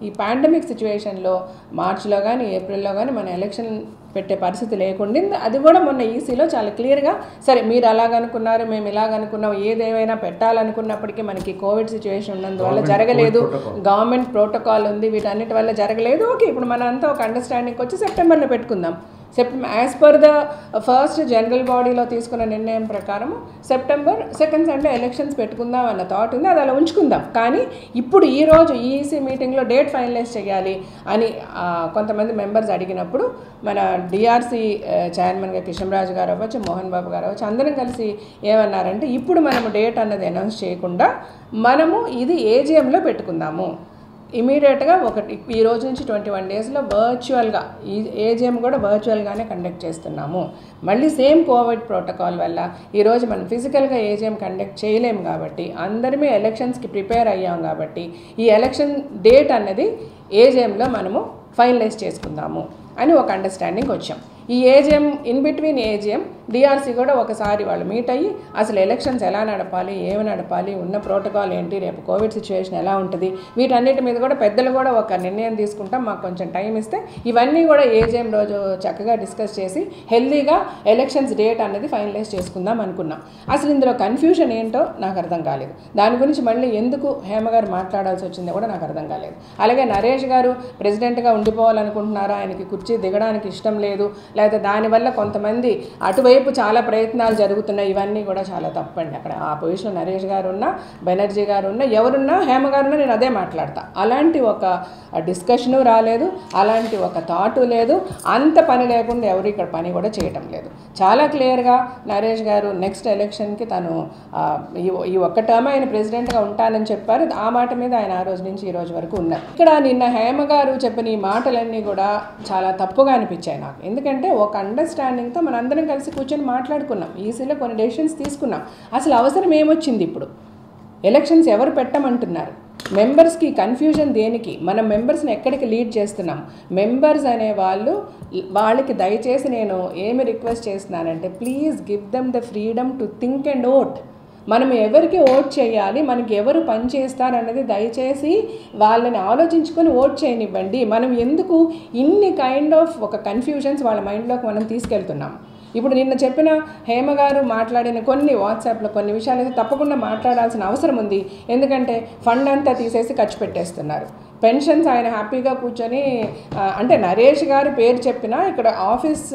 ఈ పాండమిక్ సిచ్యువేషన్లో మార్చిలో కానీ ఏప్రిల్లో కానీ మన ఎలక్షన్ పెట్టే పరిస్థితి లేకుండా అది కూడా మొన్న ఈసీలో చాలా క్లియర్గా సరే మీరు అలాగనుకున్నారు, మేము ఇలాగనుకున్నాం, ఏదేమైనా పెట్టాలనుకున్నప్పటికీ మనకి కోవిడ్ సిచ్యువేషన్ ఉన్నందువల్ల జరగలేదు, గవర్నమెంట్ ప్రోటోకాల్ ఉంది, వీటన్నిటి వల్ల జరగలేదు. ఓకే, ఇప్పుడు మనంతా ఒక అండర్స్టాండింగ్కి వచ్చి సెప్టెంబర్లో పెట్టుకుందాం. As per the first general బాడీలో తీసుకున్న నిర్ణయం ప్రకారం సెప్టెంబర్ 2nd సండే ఎలక్షన్స్ పెట్టుకుందాం అన్న థాట్ ఉంది. అది అలా ఉంచుకుందాం. కానీ ఇప్పుడు ఈరోజు ఈసీ మీటింగ్లో డేట్ ఫైనలైజ్ చేయాలి అని కొంతమంది మెంబర్స్ అడిగినప్పుడు మన డిఆర్సీ చైర్మన్గా కృష్ణరాజు గారు అవ్వచ్చు, మోహన్ బాబు గారు అవ్వచ్చు, అందరం కలిసి ఏమన్నారంటే ఇప్పుడు మనము డేట్ అన్నది అనౌన్స్ చేయకుండా మనము ఇది ఏజీఎంలో పెట్టుకుందాము. ఇమీడియట్గా ఈ రోజు నుంచి 21 daysలో వర్చువల్గా ఈ ఏజీఎం కూడా వర్చువల్గానే కండక్ట్ చేస్తున్నాము. మళ్ళీ సేమ్ కోవిడ్ ప్రోటోకాల్ వల్ల ఈరోజు మనం ఫిజికల్గా ఏజీఎం కండక్ట్ చేయలేము కాబట్టి అందరిమీ ఎలక్షన్స్కి ప్రిపేర్ అయ్యాం కాబట్టి ఈ ఎలక్షన్ డేట్ అన్నది ఏజీఎంలో మనము ఫైనలైజ్ చేసుకుందాము అని ఒక అండర్స్టాండింగ్ వచ్చాం. ఈ AGM in between AGM DRC కూడా ఒకసారి వాళ్ళు మీట్ అయ్యి అసలు ఎలక్షన్స్ ఎలా నడపాలి, ఏమి నడపాలి, ఉన్న ప్రోటోకాల్ ఏంటి, రేపు కోవిడ్ సిచ్యువేషన్ ఎలా ఉంటుంది, వీటన్నిటి మీద కూడా పెద్దలు కూడా ఒక నిర్ణయం తీసుకుంటాం, మాకు కొంచెం టైం ఇస్తే ఇవన్నీ కూడా ఏజీఎం రోజు చక్కగా డిస్కస్ చేసి హెల్దీగా ఎలక్షన్స్ డేట్ అనేది ఫైనలైజ్ చేసుకుందాం అనుకున్నాం. అసలు ఇందులో కన్ఫ్యూజన్ ఏంటో నాకు అర్థం కాలేదు. దాని గురించి మళ్ళీ ఎందుకు హేమ గారు మాట్లాడాల్సి వచ్చిందో కూడా నాకు అర్థం కాలేదు. అలాగే నరేష్ గారు ప్రెసిడెంట్గా ఉండిపోవాలనుకుంటున్నారా, ఆయనకి కుర్చీ దిగడానికి ఇష్టం లేదు, లేకపోతే దానివల్ల కొంతమంది అటువైపు చాలా ప్రయత్నాలు జరుగుతున్నాయి, ఇవన్నీ కూడా చాలా తప్పండి. అక్కడ ఆ పొజిషన్లో నరేష్ గారు ఉన్నా, బెనర్జీ గారు ఉన్నా, ఎవరున్నా, హేమ గారున్నా నేను అదే మాట్లాడతా. అలాంటి ఒక డిస్కషను రాలేదు, అలాంటి ఒక థాటు లేదు, అంత పని లేకుండా ఎవరు ఇక్కడ పని కూడా చేయటం లేదు. చాలా క్లియర్గా నరేష్ గారు నెక్స్ట్ ఎలక్షన్కి తను ఈ ఒక్క టర్మ్ ఆయన ప్రెసిడెంట్గా ఉంటానని చెప్పారు. ఆ మాట మీద ఆయన ఆ రోజు నుంచి ఈ రోజు వరకు ఉన్నారు. ఇక్కడ నిన్న హేమ గారు చెప్పిన ఈ మాటలన్నీ కూడా చాలా తప్పుగా అనిపించాయి నాకు. ఎందుకంటే ఒక అండర్స్టాండింగ్తో మనందరం కలిసి కూర్చొని మాట్లాడుకున్నాం, ఈసీలో కొన్ని డెసిషన్స్ తీసుకున్నాం. అసలు అవసరం ఏమొచ్చింది ఇప్పుడు? ఎలక్షన్స్ ఎవరు పెట్టమంటున్నారు? మెంబర్స్కి కన్ఫ్యూజన్ దేనికి? మనం మెంబర్స్ని ఎక్కడికి లీడ్ చేస్తున్నాం? మెంబర్స్ అనే వాళ్ళకి దయచేసి నేను ఏమి రిక్వెస్ట్ చేస్తున్నానంటే please give them the freedom to think and vote. మనం ఎవరికి ఓట్ చేయాలి, మనకి ఎవరు పని చేస్తారన్నది దయచేసి వాళ్ళని ఆలోచించుకొని ఓట్ చేయనివ్వండి. మనం ఎందుకు ఇన్ని కైండ్ ఆఫ్ ఒక కన్ఫ్యూజన్స్ వాళ్ళ మైండ్లోకి మనం తీసుకెళ్తున్నాం? ఇప్పుడు నిన్న చెప్పిన హేమ గారు మాట్లాడిన కొన్ని వాట్సాప్లో కొన్ని విషయాలు తప్పకుండా మాట్లాడాల్సిన అవసరం ఉంది. ఎందుకంటే ఫండ్ అంతా తీసేసి ఖర్చు పెట్టేస్తున్నారు. పెన్షన్స్ ఆయన హ్యాపీగా కూర్చొని అంటే నరేష్ గారి పేరు చెప్పినా ఇక్కడ ఆఫీస్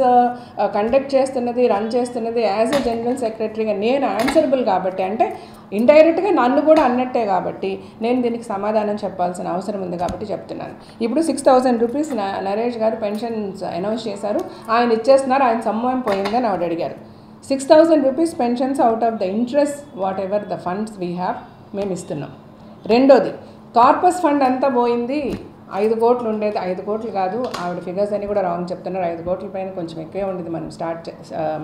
కండక్ట్ చేస్తున్నది, రన్ చేస్తున్నది యాజ్ ఎ జనరల్ సెక్రటరీగా నేను ఆన్సరబుల్ కాబట్టి, అంటే ఇండైరెక్ట్గా నన్ను కూడా అన్నట్టే కాబట్టి నేను దీనికి సమాధానం చెప్పాల్సిన అవసరం ఉంది కాబట్టి చెప్తున్నాను. ఇప్పుడు 6,000 రూపీస్ నరేష్ గారు పెన్షన్స్ అనౌన్స్ చేశారు, ఆయన ఇచ్చేస్తున్నారు, ఆయన సమ్మం పోయిందని ఆవిడ అడిగారు. 6,000 rupees pensions out of the interest what ever the funds we have మేము ఇస్తున్నాం. రెండోది కార్పస్ ఫండ్ అంతా పోయింది, 5 కోట్లు ఉండేది, 5 కోట్లు కాదు, ఆవిడ ఫిగర్స్ అని కూడా రాంగ్ చెప్తున్నారు, 5 కోట్ల పైన కొంచెం ఎక్కువే ఉండేది మనం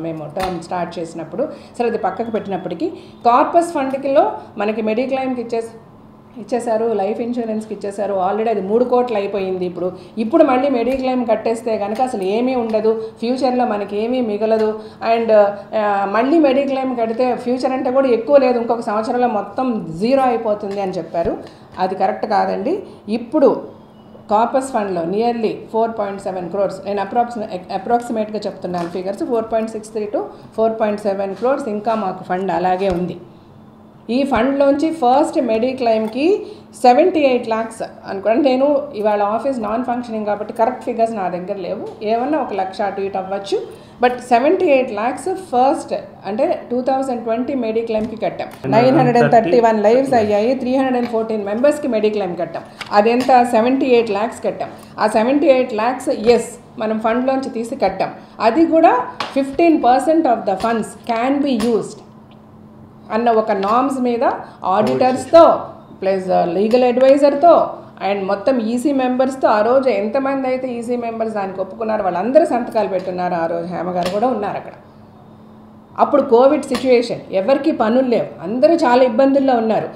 మేము టర్మ్ స్టార్ట్ చేసినప్పుడు. సరే అది పక్కకు పెట్టినప్పటికీ కార్పస్ ఫండ్కిలో మనకి మెడిక్లైమ్కి ఇచ్చేశారు, లైఫ్ ఇన్సూరెన్స్కి ఇచ్చేశారు, ఆల్రెడీ అది 3 కోట్లు అయిపోయింది. ఇప్పుడు మళ్ళీ మెడిక్లైమ్ కట్టేస్తే కనుక అసలు ఏమీ ఉండదు, ఫ్యూచర్లో మనకి ఏమీ మిగలదు. అండ్ మళ్ళీ మెడిక్లైమ్ కడితే ఫ్యూచర్ అంటే కూడా ఎక్కువ లేదు, ఇంకొక సంవత్సరంలో మొత్తం 0 అయిపోతుంది అని చెప్పారు. అది కరెక్ట్ కాదండి. ఇప్పుడు కార్పస్ ఫండ్లో నియర్లీ 4.7 crores, నేను అప్రాక్సిమేట్గా చెప్తున్నాను ఫిగర్స్, 4.63 to 4.7 crores ఇంకా మాకు ఫండ్ అలాగే ఉంది. ఈ ఫండ్లోంచి ఫస్ట్ మెడిక్లైమ్కి 78 lakhs అనుకోండి. నేను ఇవాళ ఆఫీస్ నాన్ ఫంక్షనింగ్ కాబట్టి కరెక్ట్ ఫిగర్స్ నా దగ్గర లేవు, ఏమన్నా 1 లక్ష అటు ఇటు అవ్వచ్చు. బట్ 78 lakhs ఫస్ట్ అంటే 2020 మెడిక్లైమ్కి కట్టాం. 931 lives అయ్యాయి, 314 మెంబర్స్కి మెడిక్లైమ్ కట్టాం. అదెంత 78 lakhs కట్టాం. ఆ 78 lakhs ఎస్ మనం ఫండ్లోంచి తీసి కట్టాం. అది కూడా 15% of the funds can be used అన్న ఒక నామ్స్ మీద ఆడిటర్స్తో ప్లస్ లీగల్ అడ్వైజర్తో అండ్ మొత్తం ఈసీ మెంబర్స్తో, ఆ రోజు ఎంతమంది అయితే ఈసీ మెంబర్స్ దానికి ఒప్పుకున్నారు వాళ్ళందరూ సంతకాలు పెట్టున్నారు. ఆ రోజు హేమ గారు కూడా ఉన్నారు అక్కడ. అప్పుడు కోవిడ్ సిచ్యువేషన్, ఎవరికి పనులు లేవు, అందరూ చాలా ఇబ్బందుల్లో ఉన్నారు.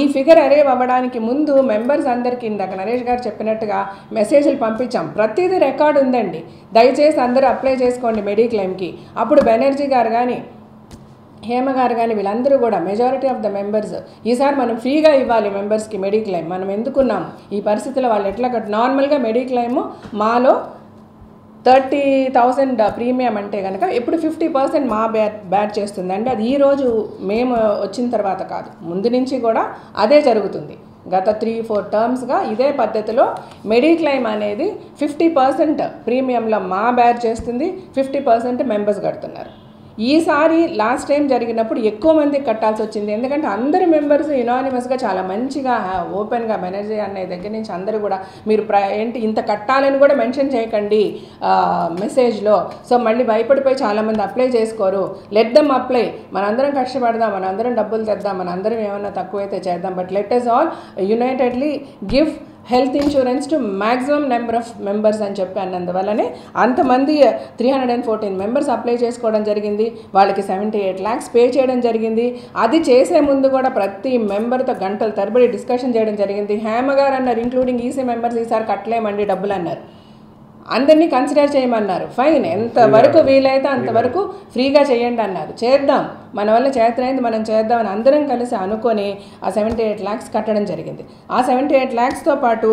ఈ ఫిగర్ అరేవ్ అవ్వడానికి ముందు మెంబర్స్ అందరికీ ఇందాక నరేష్ గారు చెప్పినట్టుగా మెసేజ్లు పంపించాం, ప్రతిదీ రికార్డు ఉందండి, దయచేసి అందరూ అప్లై చేసుకోండి మెడిక్లైమ్కి. అప్పుడు బెనర్జీ గారు కానీ హేమ గారు కానీ వీళ్ళందరూ కూడా మెజారిటీ ఆఫ్ ద మెంబర్స్ ఈసారి మనం ఫ్రీగా ఇవ్వాలి మెంబర్స్కి మెడిక్లైమ్, మనం ఎందుకున్నాం ఈ పరిస్థితిలో, వాళ్ళు ఎట్లా నార్మల్గా మెడిక్లైమ్ మాలో 30,000 ప్రీమియం అంటే కనుక ఇప్పుడు 50% మా బ్యాట్ చేస్తుందండి. అది ఈరోజు మేము వచ్చిన తర్వాత కాదు, ముందు నుంచి కూడా అదే జరుగుతుంది. గత 3-4 టర్మ్స్గా ఇదే పద్ధతిలో మెడిక్లైమ్ అనేది 50% ప్రీమియంలో మా బ్యాట్ చేస్తుంది, 50% మెంబర్స్ కడుతున్నారు. ఈసారి లాస్ట్ టైం జరిగినప్పుడు ఎక్కువ మందికి కట్టాల్సి వచ్చింది, ఎందుకంటే అందరు మెంబర్స్ యునానిమస్గా చాలా మంచిగా ఓపెన్గా బెనర్జీ అనే దగ్గర నుంచి అందరూ కూడా మీరు ఏంటి ఇంత కట్టాలని కూడా మెన్షన్ చేయకండి మెసేజ్లో, సో మళ్ళీ భయపడిపోయి చాలామంది అప్లై చేసుకోరు, లెట్ దమ్ అప్లై, మనందరం కష్టపడదాం, మనందరం డబ్బులు తెద్దాం, మనందరం ఏమన్నా తక్కువైతే చేద్దాం, but let us all unitedly give health insurance to maximum number of members అని చెప్పి అన్నందువల్లనే అంతమంది 314 మెంబర్స్ అప్లై చేసుకోవడం జరిగింది. వాళ్ళకి 78 lakhs పే చేయడం జరిగింది. అది చేసే ముందు కూడా ప్రతి మెంబర్తో గంటల తరబడి డిస్కషన్ చేయడం జరిగింది. హేమ గారు అన్నారు ఇంక్లూడింగ్ ఈసీ మెంబర్స్ ఈసారి కట్టలేమండి డబ్బులు అన్నారు, అందరినీ కన్సిడర్ చేయమన్నారు, ఫైన్ ఎంతవరకు వీలైతే అంతవరకు ఫ్రీగా చేయండి అన్నారు. చేద్దాం, మన వల్ల చేతనైంది మనం చేద్దామని అందరం కలిసి అనుకొని ఆ 78 lakhs కట్టడం జరిగింది. ఆ 78 lakhsతో పాటు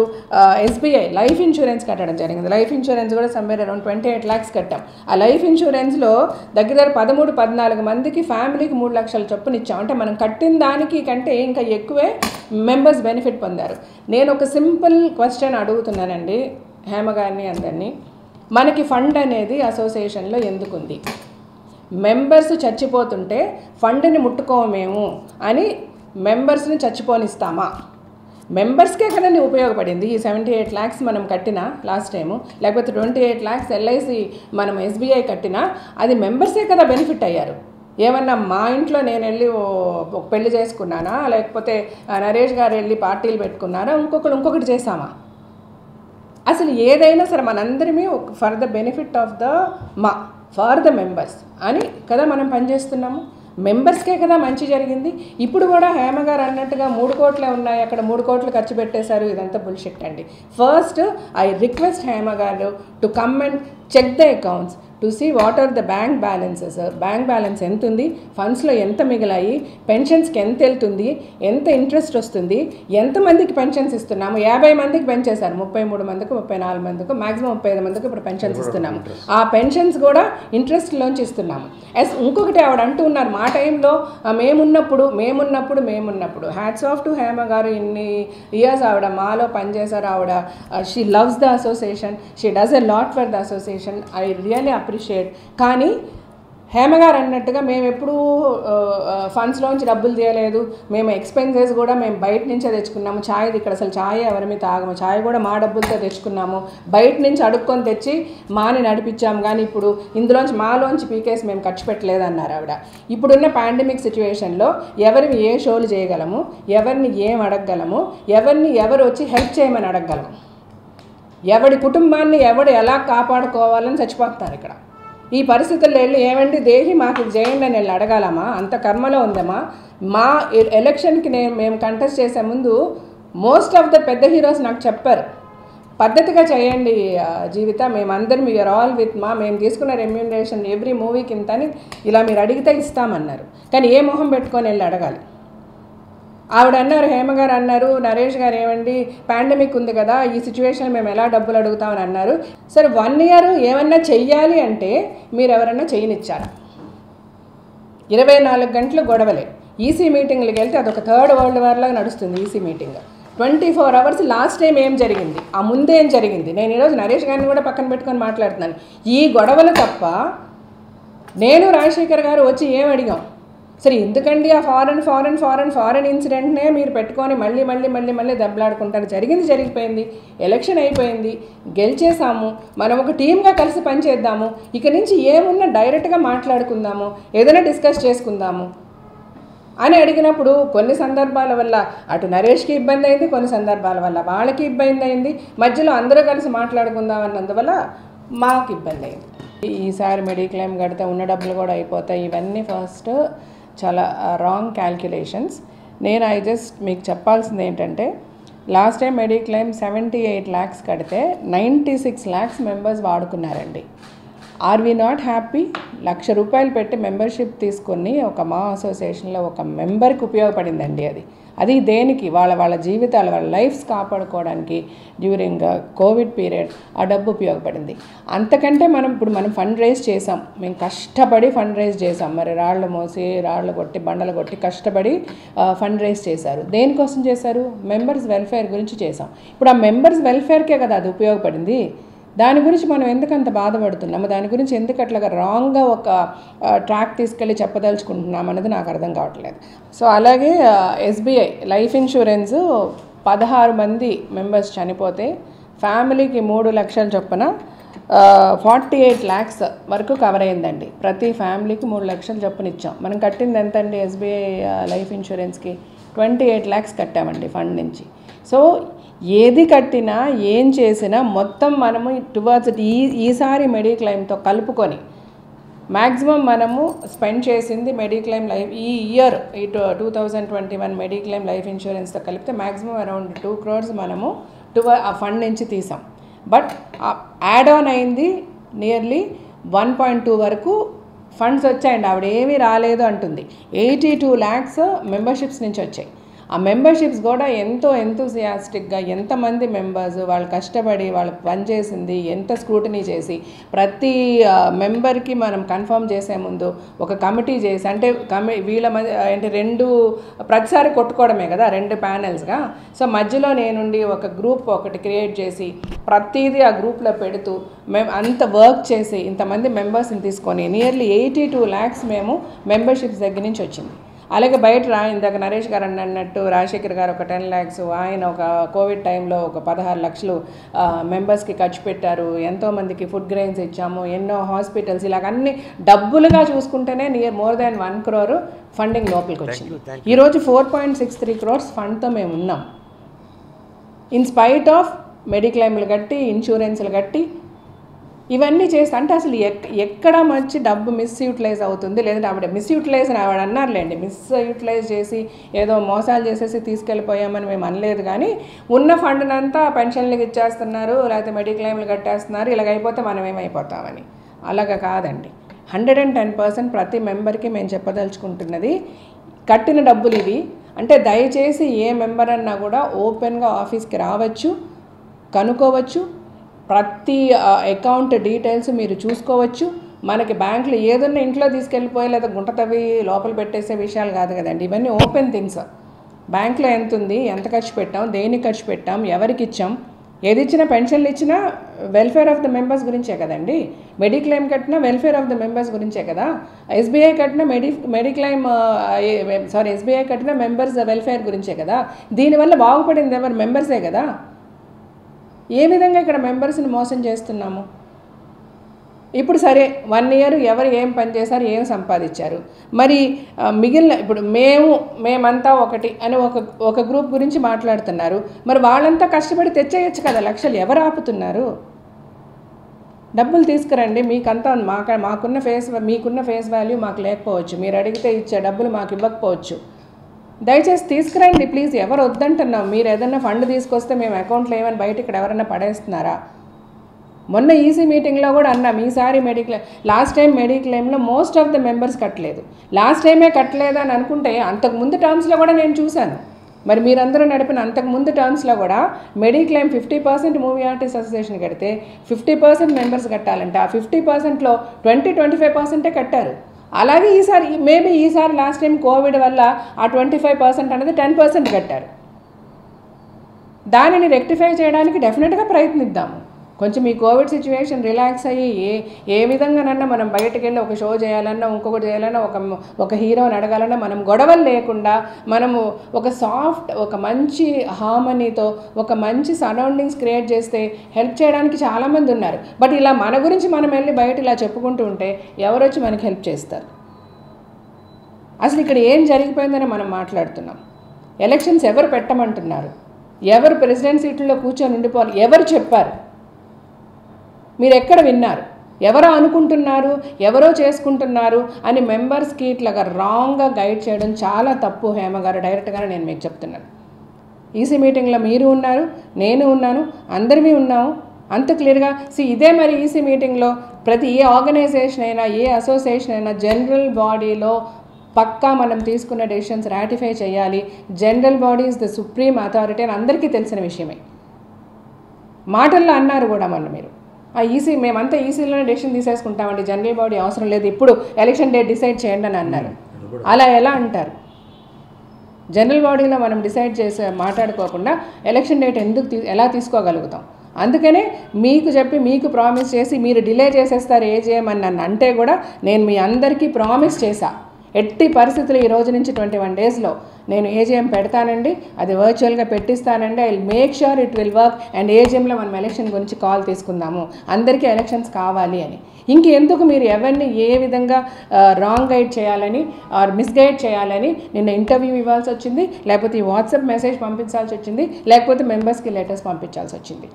ఎస్బీఐ లైఫ్ ఇన్సూరెన్స్ కట్టడం జరిగింది. లైఫ్ ఇన్సూరెన్స్ కూడా సమ్వేర్ అరౌండ్ 28 lakhs కట్టాం. ఆ లైఫ్ ఇన్సూరెన్స్లో దగ్గర 13-14 మందికి ఫ్యామిలీకి 3 లక్షల చొప్పున ఇచ్చాం. అంటే మనం కట్టిన దానికి కంటే ఇంకా ఎక్కువే మెంబర్స్ బెనిఫిట్ పొందారు. నేను ఒక సింపుల్ క్వశ్చన్ అడుగుతున్నానండి హేమ గారిని అందరినీ, మనకి ఫండ్ అనేది అసోసియేషన్లో ఎందుకుంది? మెంబర్స్ చచ్చిపోతుంటే ఫండ్ని ముట్టుకోమేము అని మెంబర్స్ని చచ్చిపోనిస్తామా? మెంబర్స్కే కదండి ఉపయోగపడింది ఈ 78 lakhs మనం కట్టినా లాస్ట్ టైము, లేకపోతే 28 lakhs ఎల్ఐసి మనం ఎస్బీఐ కట్టినా అది మెంబర్సే కదా బెనిఫిట్ అయ్యారు. ఏమన్నా మా ఇంట్లో నేను వెళ్ళి ఒక పెళ్లి చేసుకున్నానా, లేకపోతే నరేష్ గారు వెళ్ళి పార్టీలు పెట్టుకున్నారా, ఇంకొకటి చేసామా? అసలు ఏదైనా సరే మనందరిమీ for the benefit of for the members అని కదా మనం పనిచేస్తున్నాము. మెంబర్స్కే కదా మంచి జరిగింది. ఇప్పుడు కూడా హేమ గారు అన్నట్టుగా 3 కోట్లే ఉన్నాయి, అక్కడ 3 కోట్లు ఖర్చు పెట్టేశారు, ఇదంతా బుల్షిట్ అండి. ఫస్ట్ ఐ రిక్వెస్ట్ హేమ గారు to come and check the accounts to see what are the bank balances, bank balance ఎంత ఉంది, ఫండ్స్లో ఎంత మిగిలాయి, పెన్షన్స్కి ఎంత వెళ్తుంది, ఎంత ఇంట్రెస్ట్ వస్తుంది, ఎంతమందికి పెన్షన్స్ ఇస్తున్నాము. 50 మందికి పెంచేశారు, 33 మందికి 34 మందికి మ్యాక్సిమం 35 మందికి ఇప్పుడు పెన్షన్స్ ఇస్తున్నాము. ఆ పెన్షన్స్ కూడా ఇంట్రెస్ట్లోంచి ఇస్తున్నాము. ఇంకొకటి ఆవిడ అంటూ ఉన్నారు, మా టైంలో మేమున్నప్పుడు హ్యాట్స్ ఆఫ్ టు హేమ గారు. ఇన్ని ఇయర్స్ ఆవిడ మాలో పనిచేశారు. ఆవిడ she loves the association, she does a lot for the association. I really appreciate. కానీ హేమ గారు అన్నట్టుగా మేము ఎప్పుడూ ఫండ్స్లోంచి డబ్బులు తీయలేదు, మేము ఎక్స్పెన్సెస్ కూడా మేము బయట నుంచే తెచ్చుకున్నాము. ఛాయ్ది ఇక్కడ అసలు ఛాయ్ ఎవరిమీ తాగము, ఛాయ్ కూడా మా డబ్బులతో తెచ్చుకున్నాము, బయట నుంచి అడుక్కొని తెచ్చి మాని నడిపించాము. కానీ ఇప్పుడు ఇందులోంచి మాలోంచి పీకేసి మేము ఖర్చు పెట్టలేదన్నారు ఆవిడ. ఇప్పుడున్న పాండమిక్ సిచ్యువేషన్లో ఎవరిని ఏ షోలు చేయగలము, ఎవరిని ఏం అడగగలము, ఎవరు వచ్చి హెల్ప్ చేయమని అడగగలము, ఎవడి కుటుంబాన్ని ఎవడు ఎలా కాపాడుకోవాలని చచ్చిపోతున్నారు ఇక్కడ. ఈ పరిస్థితుల్లో వెళ్ళి ఏమండి దేహి మాకు చేయండి అని వెళ్ళి అడగాలమ్మా? అంత కర్మలో ఉందమ్మా. మా ఎలక్షన్కి మేము కంటెస్ట్ చేసే ముందు మోస్ట్ ఆఫ్ ద పెద్ద హీరోస్ నాకు చెప్పారు, పద్ధతిగా చేయండి జీవిత, మేమందరం యూఆర్ ఆల్ విత్ మేము తీసుకున్న రెమ్యూనరేషన్ ఎవ్రీ మూవీకి ఇంత అని ఇలా మీరు అడిగితే ఇస్తామన్నారు. కానీ ఏ మొహం పెట్టుకొని వెళ్ళి అడగాలి? ఆవిడ అన్నారు, హేమ గారు అన్నారు, నరేష్ గారు ఏమండి పాండమిక్ ఉంది కదా, ఈ సిచ్యువేషన్ మేము ఎలా డబ్బులు అడుగుతామని అన్నారు. సరే 1 ఇయర్ ఏమన్నా చెయ్యాలి అంటే మీరు ఎవరన్నా చేయనిచ్చారా? 24 గంటలు గొడవలే. ఈసీ మీటింగ్లకు వెళ్తే అదొక థర్డ్ వరల్డ్ వార్లాగా నడుస్తుంది EC meeting. 24 hours. Last time ఏం జరిగింది, ఆ ముందేం జరిగింది? నేను ఈరోజు నరేష్ గారిని కూడా పక్కన పెట్టుకొని మాట్లాడుతున్నాను. ఈ గొడవలు తప్ప నేను రాజశేఖర్ గారు వచ్చి ఏం అడిగాం? సరే ఎందుకండి ఆ ఫారెన్ ఇన్సిడెంట్నే మీరు పెట్టుకొని మళ్ళీ దెబ్బలాడుకుంటారు. జరిగిపోయింది, ఎలక్షన్ అయిపోయింది, గెలిచేసాము, మనం ఒక టీమ్గా కలిసి పనిచేద్దాము, ఇక నుంచి ఏమున్నా డైరెక్ట్గా మాట్లాడుకుందాము, ఏదైనా డిస్కస్ చేసుకుందాము అని అడిగినప్పుడు కొన్ని సందర్భాల వల్ల అటు నరేష్కి ఇబ్బంది అయింది, కొన్ని సందర్భాల వల్ల వాళ్ళకి ఇబ్బంది అయింది, మధ్యలో అందరూ కలిసి మాట్లాడుకుందాం అన్నందువల్ల మాకు ఇబ్బంది అయింది. ఈసారి మెడిక్లెయిమ్ కడితే ఉన్న డబ్బులు కూడా అయిపోతాయి. ఇవన్నీ ఫస్ట్ చాలా రాంగ్ క్యాల్కులేషన్స్. నేను మీకు చెప్పాల్సింది ఏంటంటే, లాస్ట్ టైం మెడిక్లెయిమ్ 78 lakhs కడితే 96 lakhs మెంబర్స్ వాడుకున్నారండి. Are we not happy? 1,00,000 రూపాయలు పెట్టి మెంబర్షిప్ తీసుకొని ఒక మా అసోసియేషన్లో ఒక మెంబర్కి ఉపయోగపడిందండి. అది దేనికి? వాళ్ళ జీవితాలు, వాళ్ళ లైఫ్స్ కాపాడుకోవడానికి డ్యూరింగ్ కోవిడ్ పీరియడ్ ఆ డబ్బు ఉపయోగపడింది. అంతకంటే మనం ఫండ్ రైజ్ చేసాం, మేము కష్టపడి ఫండ్ రైజ్ చేసాం. మరి రాళ్ళు మోసి రాళ్ళు కొట్టి బండలు కొట్టి కష్టపడి ఫండ్ రైజ్ చేశారు. దేనికోసం చేశారు? మెంబర్స్ వెల్ఫేర్ గురించి చేసాం. ఇప్పుడు ఆ మెంబర్స్ వెల్ఫేర్కే కదా అది ఉపయోగపడింది. దాని గురించి మనం ఎందుకంత బాధపడుతున్నాము, దాని గురించి ఎందుకు అట్లాగా రాంగ్గా ఒక ట్రాక్ తీసుకెళ్ళి చెప్పదలుచుకుంటున్నాం అన్నది నాకు అర్థం కావట్లేదు. సో అలాగే ఎస్బీఐ లైఫ్ ఇన్సూరెన్స్ 16 మంది మెంబర్స్ చనిపోతే ఫ్యామిలీకి 3 లక్షల చొప్పున 48 lakhs వరకు కవర్ అయిందండి. ప్రతి ఫ్యామిలీకి 3 లక్షల చొప్పున ఇచ్చాం. మనం కట్టింది ఎంత అండి ఎస్బీఐ లైఫ్ ఇన్సూరెన్స్కి? 28 lakhs కట్టామండి ఫండ్ నుంచి. సో ఏది కట్టినా ఏం చేసినా మొత్తం మనము టువర్డ్స్ ఈసారి మెడిక్లెయిమ్తో కలుపుకొని మ్యాక్సిమం మనము స్పెండ్ చేసింది మెడిక్లెయిమ్ లైఫ్ ఈ ఇయర్ 2021 మెడిక్లెయిమ్ లైఫ్ ఇన్సూరెన్స్తో కలిపితే మ్యాక్సిమం అరౌండ్ 2 crores మనము ఆ ఫండ్ నుంచి తీసాం. బట్ యాడ్ ఆన్ అయింది నియర్లీ 1.2 వరకు ఫండ్స్ వచ్చాయండి. ఆవిడ ఏమీ రాలేదు అంటుంది. 82 lakhs మెంబర్షిప్స్ నుంచి వచ్చాయి. ఆ మెంబర్షిప్స్ కూడా ఎంతో ఎంతూసియాస్టిక్గా ఎంతమంది మెంబర్స్ వాళ్ళు కష్టపడి వాళ్ళు పనిచేసింది, ఎంత స్క్రూటినీ చేసి ప్రతి మెంబర్కి మనం కన్ఫర్మ్ చేసే ముందు ఒక కమిటీ చేసి, అంటే వీళ్ళ అంటే ప్రతిసారి కొట్టుకోవడమే కదా 2 panelsగా. సో మధ్యలో నేనుండి ఒక గ్రూప్ ఒకటి క్రియేట్ చేసి ప్రతిదీ ఆ గ్రూప్లో పెడుతూ మేము అంత వర్క్ చేసి ఇంతమంది మెంబర్స్ని తీసుకొని నియర్లీ 82 lakhs మేము మెంబర్షిప్స్ దగ్గర నుంచి వచ్చింది. అలాగే బయట ఇందాక నరేష్ గారు అన్నట్టు రాజశేఖర్ గారు ఒక 10 lakhs, ఆయన ఒక కోవిడ్ టైంలో ఒక 16 లక్షలు మెంబర్స్కి ఖర్చు పెట్టారు. ఎంతోమందికి ఫుడ్ గ్రెయిన్స్ ఇచ్చాము, ఎన్నో హాస్పిటల్స్, ఇలాగ అన్ని డబ్బులుగా చూసుకుంటేనే మోర్ దాన్ 1 crore ఫండింగ్ లోపలికి వచ్చింది. ఈరోజు 4.63 crores ఫండ్తో మేము ఉన్నాం. ఇన్ స్పైట్ ఆఫ్ మెడిక్లెయిమ్లు కట్టి ఇన్సూరెన్స్లు కట్టి ఇవన్నీ చేస్తే అంటే అసలు ఎక్కడ మంచి డబ్బు మిస్యూటిలైజ్ అవుతుంది, లేదంటే ఆవిడ మిస్యూటిలైజ్ అని ఆవిడ అన్నారులేండి, మిస్యూటిలైజ్ చేసి ఏదో మోసాలు చేసేసి తీసుకెళ్ళిపోయామని మేము అనలేదు. కానీ ఉన్న ఫండ్నంతా పెన్షన్లకు ఇచ్చేస్తున్నారు, లేకపోతే మెడిక్లెయిమ్లు కట్టేస్తున్నారు, ఇలాగైపోతే మనం ఏమైపోతామని. అలాగా కాదండి. 110% ప్రతి మెంబర్కి మేము చెప్పదలుచుకుంటున్నది, కట్టిన డబ్బులు ఇవి. అంటే దయచేసి ఏ మెంబర్ అన్నా కూడా ఓపెన్గా ఆఫీస్కి రావచ్చు, కనుక్కోవచ్చు, ప్రతి అకౌంట్ డీటెయిల్స్ మీరు చూసుకోవచ్చు. మనకి బ్యాంకులో ఏదన్నా ఇంట్లో తీసుకెళ్ళిపోయి లేదా గుంట తవ్వి లోపల పెట్టేసే విషయాలు కాదు కదండి. ఇవన్నీ ఓపెన్ థింగ్స్. బ్యాంకులో ఎంత ఉంది, ఎంత ఖర్చు పెట్టాం, దేనికి ఖర్చు పెట్టాం, ఎవరికి ఇచ్చాం, ఏది ఇచ్చినా పెన్షన్లు ఇచ్చినా వెల్ఫేర్ ఆఫ్ ద మెంబర్స్ గురించే కదండి. మెడిక్లెయిమ్ కట్టినా వెల్ఫేర్ ఆఫ్ ద మెంబర్స్ గురించే కదా. ఎస్బీఐ కట్టినా ఎస్బీఐ కట్టినా మెంబర్స్ వెల్ఫేర్ గురించే కదా. దీనివల్ల బాగుపడింది ఎవరు? మెంబర్సే కదా. ఏ విధంగా ఇక్కడ మెంబర్స్ని మోసం చేస్తున్నాము? ఇప్పుడు సరే 1 ఇయర్ ఎవరు ఏం పని చేశారు, ఏం సంపాదించారు, మరి మిగిలిన ఇప్పుడు మేమంతా ఒకటి అని ఒక గ్రూప్ గురించి మాట్లాడుతున్నారు. మరి వాళ్ళంతా కష్టపడి తెచ్చేయచ్చు కదా లక్షలు. ఎవరు ఆపుతున్నారు? డబ్బులు తీసుకురండి. మీకంతా మీకున్న ఫేస్ వాల్యూ మాకు లేకపోవచ్చు, మీరు అడిగితే ఇచ్చే డబ్బులు మాకు ఇవ్వకపోవచ్చు. దయచేసి తీసుకురండి ప్లీజ్. ఎవరు వద్దంటున్నాం? మీరు ఏదన్నా ఫండ్ తీసుకొస్తే మేము అకౌంట్లో ఏమైనా బయట ఇక్కడ ఎవరైనా పడేస్తున్నారా? మొన్న ఈసీ మీటింగ్లో కూడా అన్నాం, ఈసారి లాస్ట్ టైం మెడిక్లెయిమ్లో మోస్ట్ ఆఫ్ ద మెంబర్స్ కట్టలేదు. లాస్ట్ టైమే కట్టలేదు అని అనుకుంటే అంతకుముందు టర్మ్స్లో కూడా నేను చూశాను. మరి మీరందరూ నడిపిన అంతకుముందు టర్మ్స్లో కూడా మెడిక్లెయిమ్ 50% మూవీ ఆర్టిస్ట్ అసోసియేషన్ కడితే 50% మెంబర్స్ కట్టాలంటే ఆ 50%లో 20-25% కట్టారు. అలాగే ఈసారి లాస్ట్ టైం కోవిడ్ వల్ల ఆ 25% అనేది 10% కట్టారు. దానిని రెక్టిఫై చేయడానికి డెఫినెట్గా ప్రయత్నిద్దాము. కొంచెం ఈ కోవిడ్ సిచ్యువేషన్ రిలాక్స్ అయ్యి ఏ విధంగానన్నా మనం బయటకు వెళ్ళి ఒక షో చేయాలన్నా, ఇంకొకటి చేయాలన్నా, ఒక హీరోని అడగాలన్నా మనం గొడవలు లేకుండా మనము ఒక మంచి హార్మనీతో ఒక మంచి సరౌండింగ్స్ క్రియేట్ చేస్తే హెల్ప్ చేయడానికి చాలామంది ఉన్నారు. బట్ ఇలా మన గురించి మనం వెళ్ళి బయట ఇలా చెప్పుకుంటూ ఉంటే ఎవరు వచ్చి మనకి హెల్ప్ చేస్తారు? అసలు ఇక్కడ ఏం జరిగిపోయిందని మనం మాట్లాడుతున్నాం. ఎలక్షన్స్ ఎవరు పెట్టమంటున్నారు? ఎవరు ప్రెసిడెంట్ సీట్లలో కూర్చొని ఉండిపోవాలి? ఎవరు చెప్పారు? మీరు ఎక్కడ విన్నారు? ఎవరో అనుకుంటున్నారు, ఎవరో చేసుకుంటున్నారు అని మెంబర్స్కి ఇట్లాగా రాంగ్గా గైడ్ చేయడం చాలా తప్పు. హేమ గారు, డైరెక్ట్గానే నేను మీకు చెప్తున్నాను. ఈసీ మీటింగ్లో మీరు ఉన్నారు, నేను ఉన్నాను, అందరిమీ ఉన్నాము. అంత క్లియర్గా ఇదే మరి ఈసీ మీటింగ్లో ప్రతి ఏ ఆర్గనైజేషన్ అయినా, ఏ అసోసియేషన్ అయినా జనరల్ బాడీలో పక్కా మనం తీసుకున్న డెసిషన్స్ రాటిఫై చేయాలి. General body is the supreme authority అని అందరికీ తెలిసిన విషయమే. మాటల్లో అన్నారు కూడా మొన్న మీరు, మేమంతా ఈసీలోనే డెసిషన్ తీసేసుకుంటామండి, జనరల్ బాడీ అవసరం లేదు, ఇప్పుడు ఎలక్షన్ డేట్ డిసైడ్ చేయండి అని అన్నారు. అలా ఎలా అంటారు? జనరల్ బాడీలో మనం డిసైడ్ చేసి మాట్లాడుకోకుండా ఎలక్షన్ డేట్ ఎలా తీసుకోగలుగుతాం? అందుకనే మీకు చెప్పి మీకు ప్రామిస్ చేసి మీరు డిలే చేసేస్తారు ఏజీఎం అని నన్ను అంటే కూడా నేను మీ అందరికీ ప్రామిస్ చేశా, ఎట్టి పరిస్థితులు ఈ రోజు నుంచి 21 డేస్లో నేను ఏజీఎం పెడతానండి, అది వర్చువల్గా పెట్టిస్తానండి. I will make sure it will work. And ఏజీఎంలో మనం ఎలక్షన్ గురించి కాల్ తీసుకుందాము, అందరికీ ఎలక్షన్స్ కావాలి అని. ఇంకెందుకు మీరు ఎవరిని ఏ విధంగా రాంగ్ గైడ్ చేయాలని ఆర్ మిస్గైడ్ చేయాలని నిన్న ఇంటర్వ్యూ ఇవ్వాల్సి వచ్చింది, లేకపోతే ఈ వాట్సాప్ మెసేజ్ పంపించాల్సి వచ్చింది, లేకపోతే మెంబర్స్కి లెటర్స్ పంపించాల్సి వచ్చింది.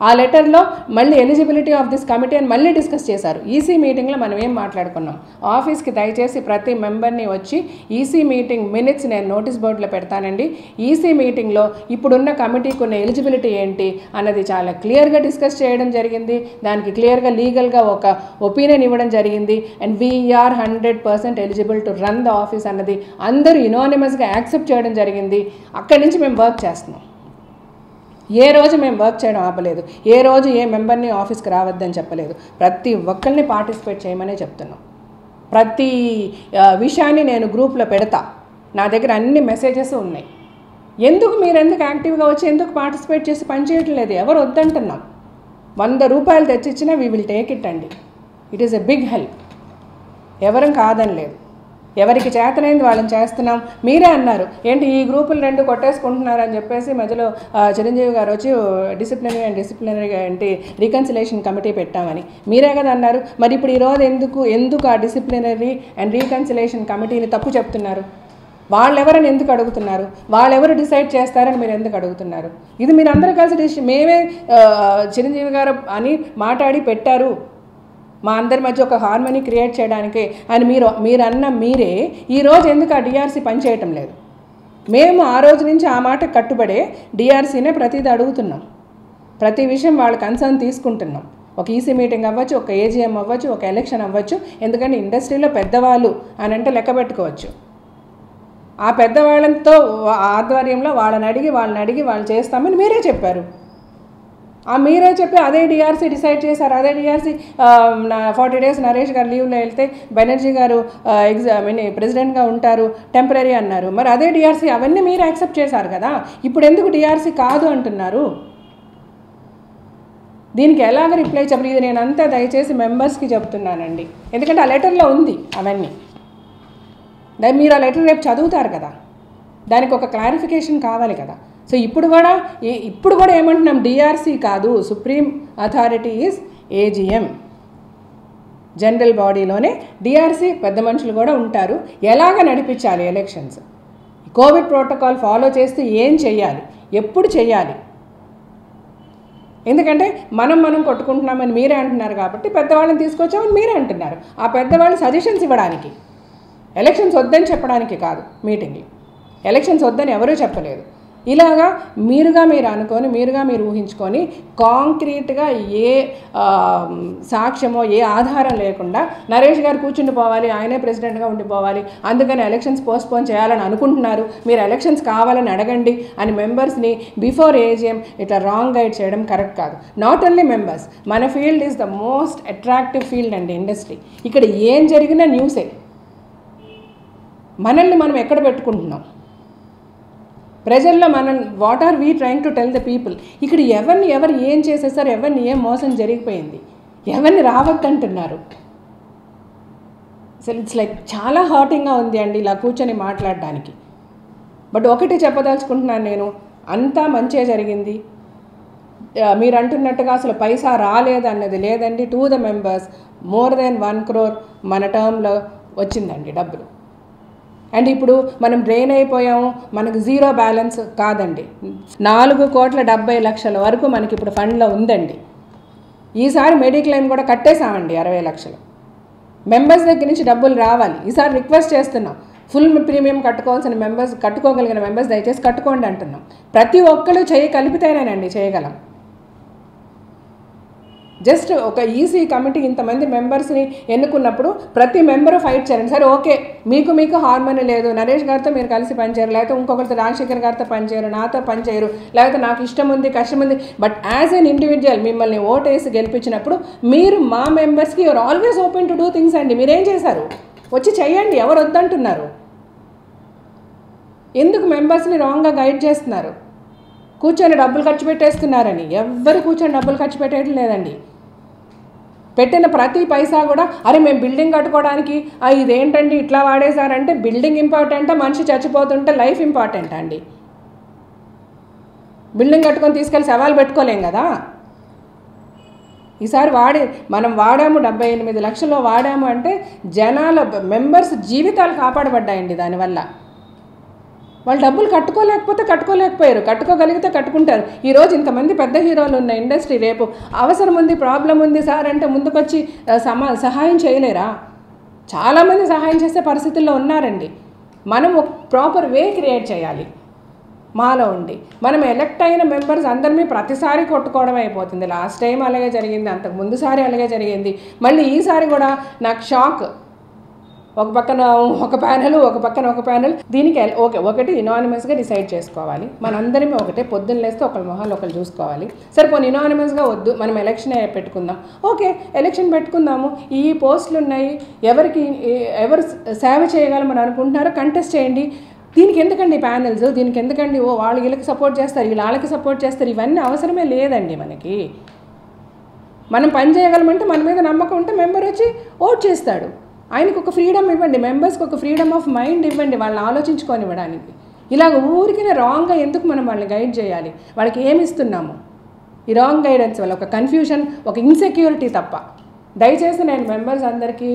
ఆ లెటర్లో మళ్ళీ ఎలిజిబిలిటీ ఆఫ్ దిస్ కమిటీ అని మళ్ళీ డిస్కస్ చేశారు. ఈసీ మీటింగ్లో మనం ఏం మాట్లాడుకున్నాం? ఆఫీస్కి దయచేసి ప్రతి మెంబర్ని వచ్చి ఈసీ మీటింగ్ మినిట్స్ నేను నోటీస్ బోర్డులో పెడతానండి. ఈసీ మీటింగ్లో ఇప్పుడున్న కమిటీకి ఉన్న ఎలిజిబిలిటీ ఏంటి అన్నది చాలా క్లియర్గా డిస్కస్ చేయడం జరిగింది. దానికి క్లియర్గా లీగల్గా ఒక ఒపీనియన్ ఇవ్వడం జరిగింది. And we're 100% eligible to run the office అన్నది అందరూ యునానిమస్గా యాక్సెప్ట్ చేయడం జరిగింది. అక్కడి నుంచి మేము వర్క్ చేస్తున్నాం. ఏ రోజు మేము వర్క్ చేయడం ఆపలేదు, ఏ రోజు ఏ మెంబర్ని ఆఫీస్కి రావద్దని చెప్పలేదు. ప్రతి ఒక్కరిని పార్టిసిపేట్ చేయమనే చెప్తున్నాం. ప్రతి విషయాన్ని నేను గ్రూప్లో పెడతా, నా దగ్గర అన్ని మెసేజెస్ ఉన్నాయి. మీరు ఎందుకు యాక్టివ్గా వచ్చి ఎందుకు పార్టిసిపేట్ చేసి పనిచేయటం లేదు? ఎవరు వద్దంటున్నాం? 100 రూపాయలు తెచ్చిచ్చినా వీ విల్ టేక్ ఇట్ అండి. It is a big help. ఎవరం కాదని లేదు, ఎవరికి చేతనైంది వాళ్ళని చేస్తున్నాం. మీరే అన్నారు ఏంటి ఈ గ్రూపులు 2 కొట్టేసుకుంటున్నారని చెప్పేసి మధ్యలో చిరంజీవి గారు వచ్చి డిసిప్లినరీ ఏంటి రీకన్సిలేషన్ కమిటీ పెట్టామని మీరే కదా అన్నారు. మరి ఇప్పుడు ఈరోజు ఎందుకు ఆ డిసిప్లినరీ అండ్ రీకన్సిలేషన్ కమిటీని తప్పు చెప్తున్నారు? వాళ్ళెవరని ఎందుకు అడుగుతున్నారు? వాళ్ళెవరు డిసైడ్ చేస్తారని మీరు ఎందుకు అడుగుతున్నారు? ఇది మీరు అందరూ కలిసి మేమే చిరంజీవి గారు అని మాట్లాడి పెట్టారు, మా అందరి మధ్య ఒక హార్మనీ క్రియేట్ చేయడానికి అని మీరన్న మీరే ఈరోజు ఎందుకు ఆ డిఆర్సీ పనిచేయటం లేదు? మేము ఆ రోజు నుంచి ఆ మాట కట్టుబడే డిఆర్సీనే ప్రతిదీ అడుగుతున్నాం, ప్రతి విషయం వాళ్ళ కన్సర్న్ తీసుకుంటున్నాం. ఒక ఈసీ మీటింగ్ అవ్వచ్చు, ఒక ఏజీఎం అవ్వచ్చు, ఒక ఎలక్షన్ అవ్వచ్చు. ఎందుకంటే ఇండస్ట్రీలో పెద్దవాళ్ళు అని అంటే లెక్క పెట్టుకోవచ్చు. ఆ పెద్దవాళ్ళతో ఆధ్వర్యంలో వాళ్ళని అడిగి వాళ్ళు చేస్తామని మీరే చెప్పారు. మీరే చెప్పి అదే డిఆర్సీ డిసైడ్ చేశారు. అదే డిఆర్సీ 40 days నరేష్ గారు లీవ్లో వెళ్తే బెనర్జీ గారు ప్రెసిడెంట్గా ఉంటారు, టెంపరీ అన్నారు. మరి అదే డిఆర్సీ అవన్నీ మీరు యాక్సెప్ట్ చేశారు కదా. ఇప్పుడు ఎందుకు డిఆర్సీ కాదు అంటున్నారు? దీనికి ఎలాగ రిప్లై చెప్పరు? ఇది నేను అంతా దయచేసి మెంబర్స్కి చెప్తున్నానండి, ఎందుకంటే ఆ లెటర్లో ఉంది అవన్నీ. మీరు ఆ లెటర్ రేపు చదువుతారు కదా, దానికి ఒక క్లారిఫికేషన్ కావాలి కదా. సో ఇప్పుడు కూడా ఏమంటున్నాం, డిఆర్సీ కాదు, supreme authority is AGM. General బాడీలోనే డిఆర్సీ పెద్ద మనుషులు కూడా ఉంటారు. ఎలాగ నడిపించాలి ఎలక్షన్స్, కోవిడ్ ప్రోటోకాల్ ఫాలో చేస్తే ఏం చెయ్యాలి, ఎప్పుడు చెయ్యాలి? ఎందుకంటే మనం కొట్టుకుంటున్నామని మీరే అంటున్నారు కాబట్టి పెద్దవాళ్ళని తీసుకొచ్చామని మీరే అంటున్నారు. ఆ పెద్దవాళ్ళు సజెషన్స్ ఇవ్వడానికి, ఎలక్షన్స్ వద్దని చెప్పడానికి కాదు. మీటింగ్లు ఎలక్షన్స్ వద్దని ఎవరూ చెప్పలేదు. ఇలాగా మీరు అనుకొని మీరు ఊహించుకొని కాంక్రీట్గా ఏ సాక్ష్యమో ఏ ఆధారం లేకుండా నరేష్ గారు కూర్చుని పోవాలి, ఆయనే ప్రెసిడెంట్గా ఉండిపోవాలి, అందుకని ఎలక్షన్స్ పోస్ట్పోన్ చేయాలని అనుకుంటున్నారు, మీరు ఎలక్షన్స్ కావాలని అడగండి అని మెంబర్స్ని బిఫోర్ ఏజీఎం ఇట్లా రాంగ్ గైడ్ చేయడం కరెక్ట్ కాదు. నాట్ ఓన్లీ మెంబర్స్, మన field is the most attractive field అండి ఇండస్ట్రీ. ఇక్కడ ఏం జరిగినా న్యూసే. మనల్ని మనం ఎక్కడ పెట్టుకుంటున్నాం ప్రజల్లో? What are we trying to tell the people? ఇక్కడ ఎవరు ఏం చేసేసారు, ఎవరిని ఏం మోసం జరిగిపోయింది, ఎవరిని రావద్దంటున్నారు? అసలు ఇట్స్ లైక్ చాలా హాటింగ్గా ఉంది అండి ఇలా కూర్చొని మాట్లాడడానికి. బట్ ఒకటి చెప్పదలుచుకుంటున్నాను నేను, అంతా మంచే జరిగింది. మీరు అంటున్నట్టుగా అసలు పైసా రాలేదు అన్నది లేదండి. To the members more than 1 crore మన టర్మ్లో వచ్చిందండి డబ్బులు. అండ్ ఇప్పుడు మనం డ్రైన్ అయిపోయాము, మనకు జీరో బ్యాలెన్స్ కాదండి. 4,70,00,000 వరకు మనకి ఇప్పుడు ఫండ్లో ఉందండి. ఈసారి మెడిక్లెయిమ్ కూడా కట్టేశామండి 60 లక్షలు. మెంబర్స్ దగ్గర నుంచి డబ్బులు రావాలి. ఈసారి రిక్వెస్ట్ చేస్తున్నాం, ఫుల్ ప్రీమియం కట్టుకోగలిగిన మెంబర్స్ దయచేసి కట్టుకోండి అంటున్నాం. ప్రతి ఒక్కరు కలిపితేనేనండి చేయగలం. జస్ట్ ఒక ఈసీ కమిటీ ఇంతమంది మెంబర్స్ని ఎన్నుకున్నప్పుడు ప్రతి మెంబరు ఫైట్ చేయండి. సరే ఓకే, మీకు హార్మోనీ లేదు, నరేష్ గారితో మీరు కలిసి పనిచేయరు, లేకపోతే ఇంకొకరితో రాజశేఖర్ గారితో పనిచేయరు, నాతో పనిచేయరు, లేకపోతే నాకు ఇష్టం ఉంది కష్టం ఉంది. బట్ యాజ్ ఎన్ ఇండివిజువల్ మిమ్మల్ని ఓటేసి గెలిపించినప్పుడు మీరు మా మెంబర్స్కి you're always open to do things అండి. మీరేం చేశారు? వచ్చి చెయ్యండి. ఎవరు వద్దంటున్నారు? ఎందుకు మెంబర్స్ని రాంగ్గా గైడ్ చేస్తున్నారు? కూర్చొని డబ్బులు ఖర్చు పెట్టేస్తున్నారని. ఎవ్వరు కూర్చొని డబ్బులు ఖర్చు పెట్టేయడం లేదండి. పెట్టిన ప్రతి పైసా కూడా అరే మేము బిల్డింగ్ కట్టుకోవడానికి ఇదేంటండి ఇట్లా వాడేశారంటే, బిల్డింగ్ ఇంపార్టెంటా, మనిషి చచ్చిపోతుంటే లైఫ్ ఇంపార్టెంటా అండి? బిల్డింగ్ కట్టుకొని తీసుకెళ్ళి సవాలు పెట్టుకోలేం కదా. ఈసారి మనం వాడాము 78 లక్షలు వాడాము అంటే జనాల మెంబర్స్ జీవితాలు కాపాడబడ్డాయండి దానివల్ల. వాళ్ళు డబ్బులు కట్టుకోలేకపోయారు, కట్టుకోగలిగితే కట్టుకుంటారు. ఈరోజు ఇంతమంది పెద్ద హీరోలు ఉన్న ఇండస్ట్రీ రేపు అవసరం ఉంది, ప్రాబ్లం ఉంది సార్ అంటే ముందుకొచ్చి సహాయం చేయలేరా? చాలామంది సహాయం చేసే పరిస్థితుల్లో ఉన్నారండి. మనం ఒక ప్రాపర్ వే క్రియేట్ చేయాలి మాలో ఉండి. మనం ఎలక్ట్ అయిన మెంబర్స్ అందరినీ ప్రతిసారి కొట్టుకోవడం అయిపోతుంది. లాస్ట్ టైం అలాగే జరిగింది, అంతకు ముందుసారి అలాగే జరిగింది, మళ్ళీ ఈసారి కూడా నాకు షాక్. ఒక పక్కన ఒక ప్యానెల్, ఒక పక్కన ఒక ప్యానెల్. దీనికి ఒకటి ఇనానిమస్గా డిసైడ్ చేసుకోవాలి. మనందరిమీ ఒకటే, పొద్దున్న లేస్తే ఒకరి మొహాలు ఒకరు చూసుకోవాలి. సరే పోనీ ఇనానిమస్గా వద్దు, మనం ఎలక్షన్ పెట్టుకుందాం. ఓకే, ఎలక్షన్ పెట్టుకుందాము. ఈ పోస్టులు ఉన్నాయి, ఎవరు సేవ చేయగలమని అనుకుంటున్నారో కంటెస్ట్ చేయండి. దీనికి ఎందుకండి ప్యానెల్స్, దీనికి ఎందుకండి వాళ్ళు వీళ్ళకి సపోర్ట్ చేస్తారు, వాళ్ళకి సపోర్ట్ చేస్తారు, ఇవన్నీ అవసరమే లేదండి. మనకి మనం పని చేయగలమంటే మన మీద నమ్మకం ఉంటే మెంబర్ వచ్చి ఓట్ చేస్తాడు. ఆయనకు ఒక ఫ్రీడమ్ ఇవ్వండి, మెంబర్స్కి ఒక ఫ్రీడమ్ ఆఫ్ మైండ్ ఇవ్వండి, వాళ్ళని ఆలోచించుకొని ఇవ్వడానికి. ఇలాగ ఊరికినే రాంగ్గా ఎందుకు మనం వాళ్ళని గైడ్ చేయాలి? వాళ్ళకి ఏమి ఇస్తున్నాము? ఈ రాంగ్ గైడెన్స్ వల్ల ఒక కన్ఫ్యూషన్, ఒక ఇన్సెక్యూరిటీ తప్ప. దయచేసి నేను మెంబర్స్ అందరికీ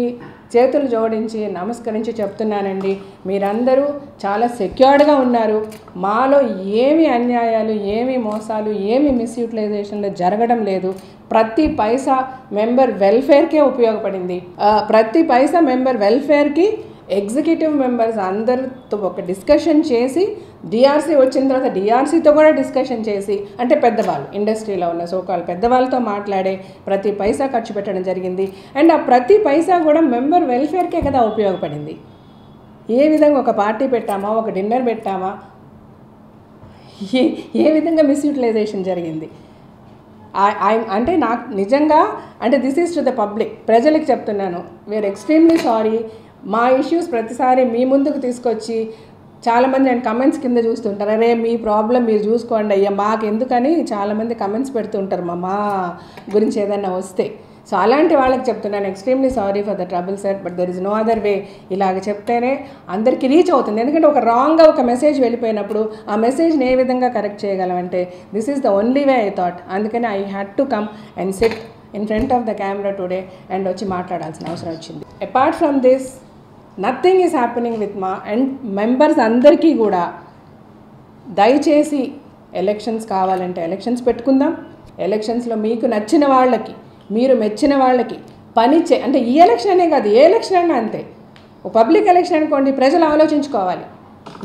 చేతులు జోడించి నమస్కరించి చెప్తున్నానండి, మీరందరూ చాలా సెక్యూర్డ్గా ఉన్నారు. మాలో ఏమి అన్యాయాలు, ఏమి మోసాలు, ఏమి మిస్యూటిలైజేషన్లు జరగడం లేదు. ప్రతి పైసా మెంబర్ వెల్ఫేర్కే ఉపయోగపడింది. ప్రతి పైసా మెంబర్ వెల్ఫేర్కి ఎగ్జిక్యూటివ్ మెంబర్స్ అందరితో ఒక డిస్కషన్ చేసి, డిఆర్సీ వచ్చిన తర్వాత డిఆర్సీతో కూడా డిస్కషన్ చేసి, అంటే పెద్దవాళ్ళు ఇండస్ట్రీలో ఉన్న సోకాల్ పెద్దవాళ్ళతో మాట్లాడే ప్రతి పైసా ఖర్చు పెట్టడం జరిగింది. అండ్ ఆ ప్రతి పైసా కూడా మెంబర్ వెల్ఫేర్కే కదా ఉపయోగపడింది. ఏ విధంగా ఒక పార్టీ పెట్టామా, ఒక డిన్నర్ పెట్టామా, ఏ విధంగా మిస్యూటిలైజేషన్ జరిగింది అంటే నాకు నిజంగా అంటే this is to the public, ప్రజలకు చెప్తున్నాను, వీఆర్ ఎక్స్ట్రీమ్లీ సారీ. మా ఇష్యూస్ ప్రతిసారి మీ ముందుకు తీసుకొచ్చి చాలామంది నేను కమెంట్స్ కింద చూస్తుంటారు, అరే మీ ప్రాబ్లం మీరు చూసుకోండి అయ్యా మాకు ఎందుకని చాలామంది కమెంట్స్ పెడుతుంటారు మా గురించి ఏదైనా వస్తే. సో అలాంటి వాళ్ళకి చెప్తున్నాను, extremely sorry for the trouble sir, but there is no other way. ఇలాగ చెప్తేనే అందరికీ రీచ్ అవుతుంది. ఎందుకంటే ఒక రాంగ్గా ఒక మెసేజ్ వెళ్ళిపోయినప్పుడు ఆ మెసేజ్ని ఏ విధంగా కరెక్ట్ చేయగలమంటే this is the only way I thought. అందుకని I had to come and sit in front of the camera today and వచ్చి మాట్లాడాల్సిన అవసరం వచ్చింది. Apart from this nothing is happening with మా అండ్ మెంబర్స్ అందరికీ కూడా దయచేసి ఎలక్షన్స్ కావాలంటే ఎలక్షన్స్ పెట్టుకుందాం. ఎలక్షన్స్లో మీకు నచ్చిన వాళ్ళకి, మీరు మెచ్చిన వాళ్ళకి అంటే ఈ ఎలక్షన్ అనే కాదు, ఏ ఎలక్షన్ అయినా అంతే. ఒక పబ్లిక్ ఎలక్షన్ అనుకోండి, ప్రజలు ఆలోచించుకోవాలి.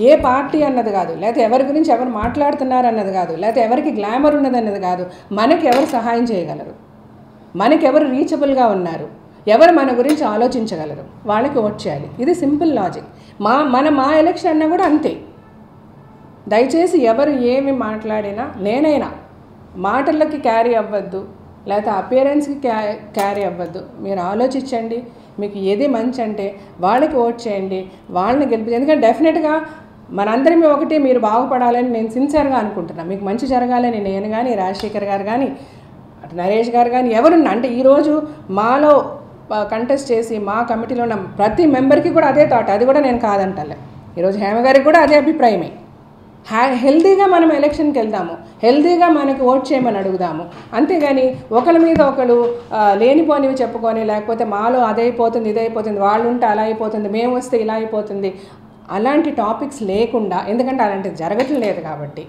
ఏ పార్టీ అన్నది కాదు, లేకపోతే ఎవరి గురించి ఎవరు మాట్లాడుతున్నారు అన్నది కాదు, లేకపోతే ఎవరికి గ్లామర్ ఉన్నది అన్నది కాదు, మనకి ఎవరు సహాయం చేయగలరు, మనకెవరు రీచబుల్గా ఉన్నారు, ఎవరు మన గురించి ఆలోచించగలరు, వాళ్ళకి ఓట్ చేయాలి. ఇది సింపుల్ లాజిక్. మా ఎలక్షన్ అన్నా కూడా అంతే. దయచేసి ఎవరు ఏమి మాట్లాడినా, నేనైనా మాటలకి క్యారీ అవ్వద్దు, లేకపోతే అపియరెన్స్కి క్యారీ అవ్వద్దు. మీరు ఆలోచించండి, మీకు ఏది మంచి అంటే వాళ్ళకి ఓట్ చేయండి, వాళ్ళని గెలిపి. ఎందుకంటే డెఫినెట్గా మనందరిమీ ఒకటి, మీరు బాగుపడాలని నేను సిన్సియర్గా అనుకుంటున్నాను. మీకు మంచి జరగాలని నేను కానీ, రాజశేఖర్ గారు కానీ, అటు నరేష్ గారు కానీ ఎవరున్నా, అంటే ఈరోజు మాలో కంటెస్ట్ చేసి మా కమిటీలో ఉన్న ప్రతి మెంబర్కి కూడా అదే థాట్, అది కూడా నేను కాదంటలే. ఈరోజు హేమ గారికి కూడా అదే అభిప్రాయమే. హెల్తీగా మనం ఎలక్షన్కి వెళ్దాము, హెల్తీగా మనకి ఓట్ చేయమని అడుగుదాము. అంతేగాని ఒకరి మీద ఒకరు లేనిపోనివి చెప్పుకొని, లేకపోతే మాలో అదైపోతుంది ఇదైపోతుంది, వాళ్ళు ఉంటే అలా అయిపోతుంది, మేము వస్తే ఇలా అయిపోతుంది, అలాంటి టాపిక్స్ లేకుండా, ఎందుకంటే అలాంటిది జరగట్లేదు కాబట్టి